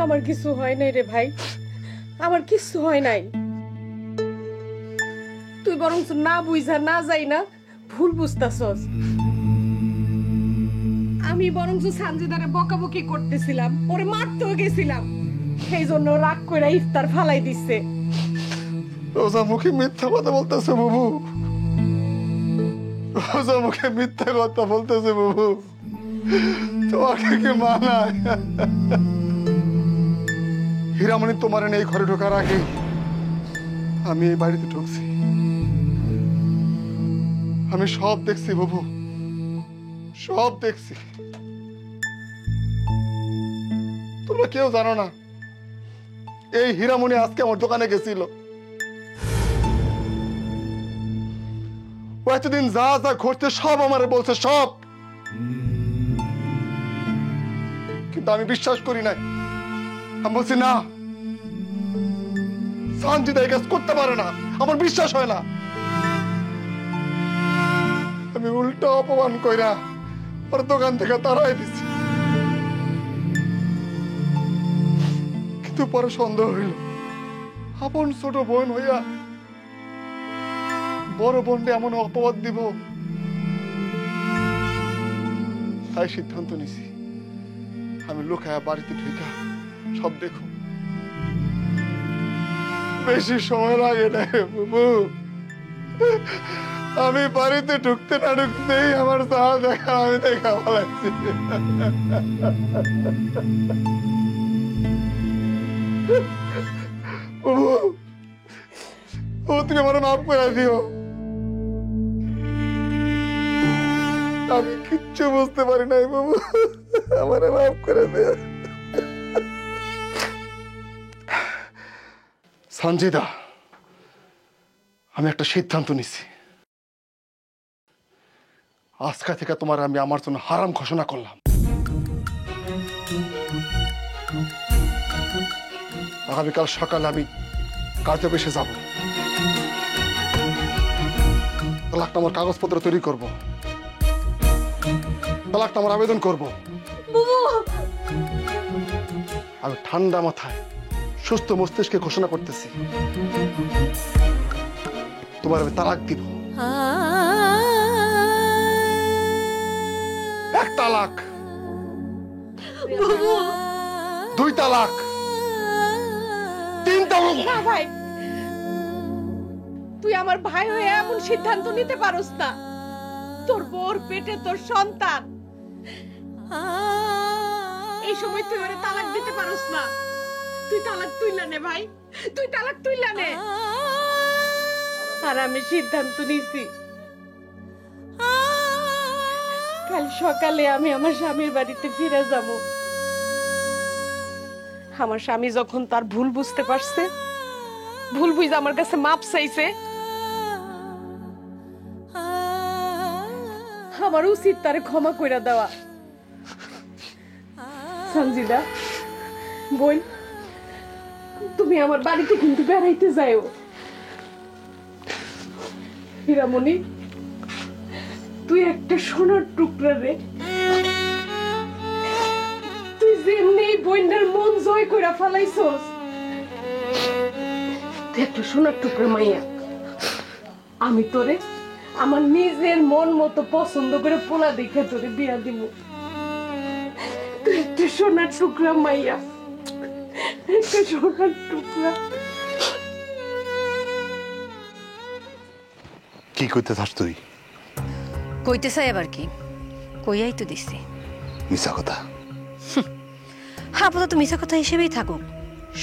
আমার কিছু হয় নাই রে ভাই, আমার কিছু হয় নাই। তুই বরং না বুঝা না যাই না ভুল বুঝতাছস। আমি বরং সানজিদারে বকাবকি করতেছিলাম, ওরে মারতেও গেছিলাম, সেই জন্য রাগ কইরা ইফতার ফালাই দিচ্ছে। রোজা মুখে মিথ্যা কথা বলতেছে বুবু, রোজা মুখে মিথ্যা কথা বলতেছে বুবু। তোমাকে কি মানায়? হীরামণি তোমার এই ঘরে ঢোকার আগে আমি এই বাড়িতে ঢুকছি, আমি সব দেখছি বাবু, সব দেখছি। তোমরা কেউ জানো না এই হীরামণি আজকে আমার দোকানে গেছিল। ও এতদিন যা যা ঘটছে সব আমারে বলছে, সব। কিন্তু আমি বিশ্বাস করি নাই। আমি বলছি না, সানজিদা এই কাজ করতে পারে না, আমার বিশ্বাস হয় না। আমি উল্টো অপমান কইরা ওর দোকান থেকে তাড়াই দিছি। কিন্তু পরে সন্দেহ হইল, আপন ছোট বোন হইয়া বড় বোনকে এমন অপবাদ দিব, তাই সিদ্ধান্ত নিছি আমি লুকায়া বাড়িতে ঢুকা সব দেখো। বেশি সময় লাগে না বাবু, আমি বাড়িতে ঢুকতে না ঢুকতেই আমার চা দেখা আমি দেখা বলাইছি। ও তুমি আমার মাফ করে দিও, আমি কিচ্ছু বুঝতে পারি নাই বাবু, আমার মাফ করে দিও। সঞ্জিদা, আমি একটা সিদ্ধান্ত নিছি, আজকে থেকে তোমার আমি আমার জন্য হারাম ঘোষণা করলাম। আগামীকাল সকালে আমি কাজে বেসে যাব, তালাকনামার কাগজপত্র তৈরি করব, তালাকনামার আবেদন করব। আমি ঠান্ডা মাথায় সুস্থ মস্তিষ্কে ঘোষণা করতেছি, তোমার আমি তালাক দিব। এক তালাক, দুই তালাক, তিন তালাক। না ভাই, তুই আমার ভাই হয়ে এমন সিদ্ধান্ত নিতে পারস না। তোর বউর পেটে তোর সন্তান, এই সময় তুই ওরে তালাক দিতে পারস না। তুই তালাক তুইলা নে ভাই, তুই তালাক তুইলা নে। আর আমি সিদ্ধান্ত নিছি, কাল সকালে আমি আমার স্বামীর বাড়িতে ফিরে যাব। আমার স্বামী যখন তার ভুল বুঝতে পারছে, ভুল বুঝে আমার কাছে মাপ চাইছে, আমার উচিত তারে ক্ষমা কইরা দেওয়া। সঞ্জিদা বোন, তুমি আমার বাড়িতে কিন্তু বেড়াইতে যাও। হীরামণি, তুই একটা সোনার টুকরা রে, তুই যেমনি বোনের মন জয় কইরা ফেলাইছস, তুই একটা সোনার টুকরা মাইয়া। আমি তোরে আমার নিজের মন মতো পছন্দ করে পোলা দেখে তোরে বিয়া দিব। তুই একটা সোনার টুকরা মাইয়া, একটা সোনার টুকরা। কি কইতে থাস তুই? কইতে চাই আবার কি, কইয়াই তো দিছি। মিছা কথা? আপাতত মিছা কথা হিসেবেই থাকুক,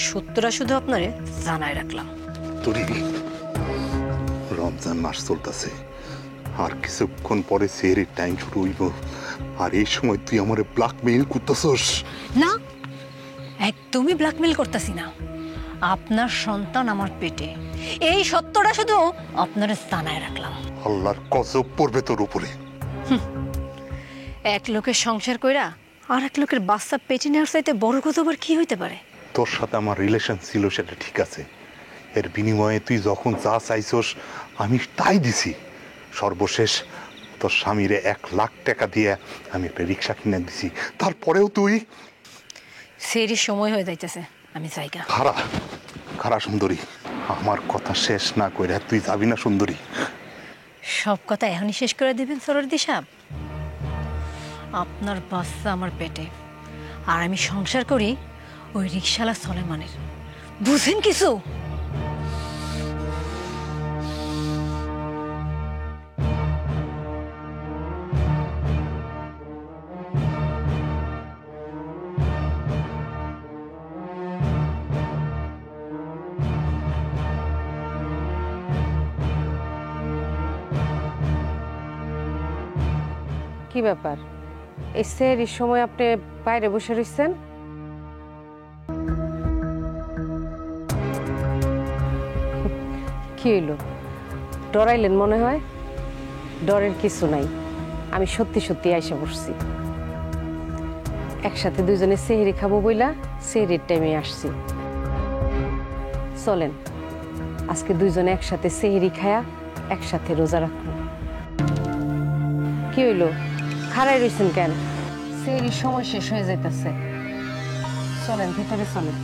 সত্যটা শুধু আপনারে জানাই রাখলাম। তোরই রমজান মাস চলতেছে, আর কিছুক্ষণ পরে সেহরির টাইম শুরু হইব, আর এই সময় তুই আমারে ব্ল্যাকমেইল করতেছস? না, একদমই ব্ল্যাকমেইল করতেছি না। আপনার সন্তান আমার পেটে, এই সত্যটা শুধু আপনারা জানায় রাখলাম। আল্লাহর গজব পড়বে তোর উপরে। এক লোকের সংসার কইরা আর এক লোকের বাচ্চা পেটে নেওয়ার চাইতে বড় কথা আবার কি হইতে পারে? তোর সাথে আমার রিলেশন ছিল সেটা ঠিক আছে, এর বিনিময়ে তুই যখন যা চাইছস আমি তাই দিছি। সর্বশেষ তোর স্বামীরে 1 লাখ টাকা দিয়ে আমি একটা রিক্সা কিনে দিছি, তারপরেও তুই। সেরই সময় হয়ে যাইতেছে, আমি জায়গা। খারা সুন্দরী, আমার কথা শেষ না কইরা তুই যাবি না সুন্দরী? সব কথা এখনই শেষ করে দিবেন সরোয়ার্দী সাহেব? আপনার বাচ্চা আমার পেটে, আর আমি সংসার করি ওই রিকশালা সলেমানের। বুঝেন কিছু? কি ব্যাপার, এই সেহরির সময় আপনি বাইরে বসে রয়েছেন? কি হইল, ডরাইলেন মনে হয়? ডরের কিছু নাই, আমি সত্যি সত্যি আইসা বসছি। একসাথে দুজনে সেহরি খাবো বইলা সেহরির টাইমে আসছি। চলেন আজকে দুইজনে একসাথে সেহরি খায়া একসাথে রোজা রাখবো। কি হইল, খাড়াই রইছেন কেন? সেহরির সময় শেষ হয়ে যাইতেছে, চলেন ভিতরে চলেন।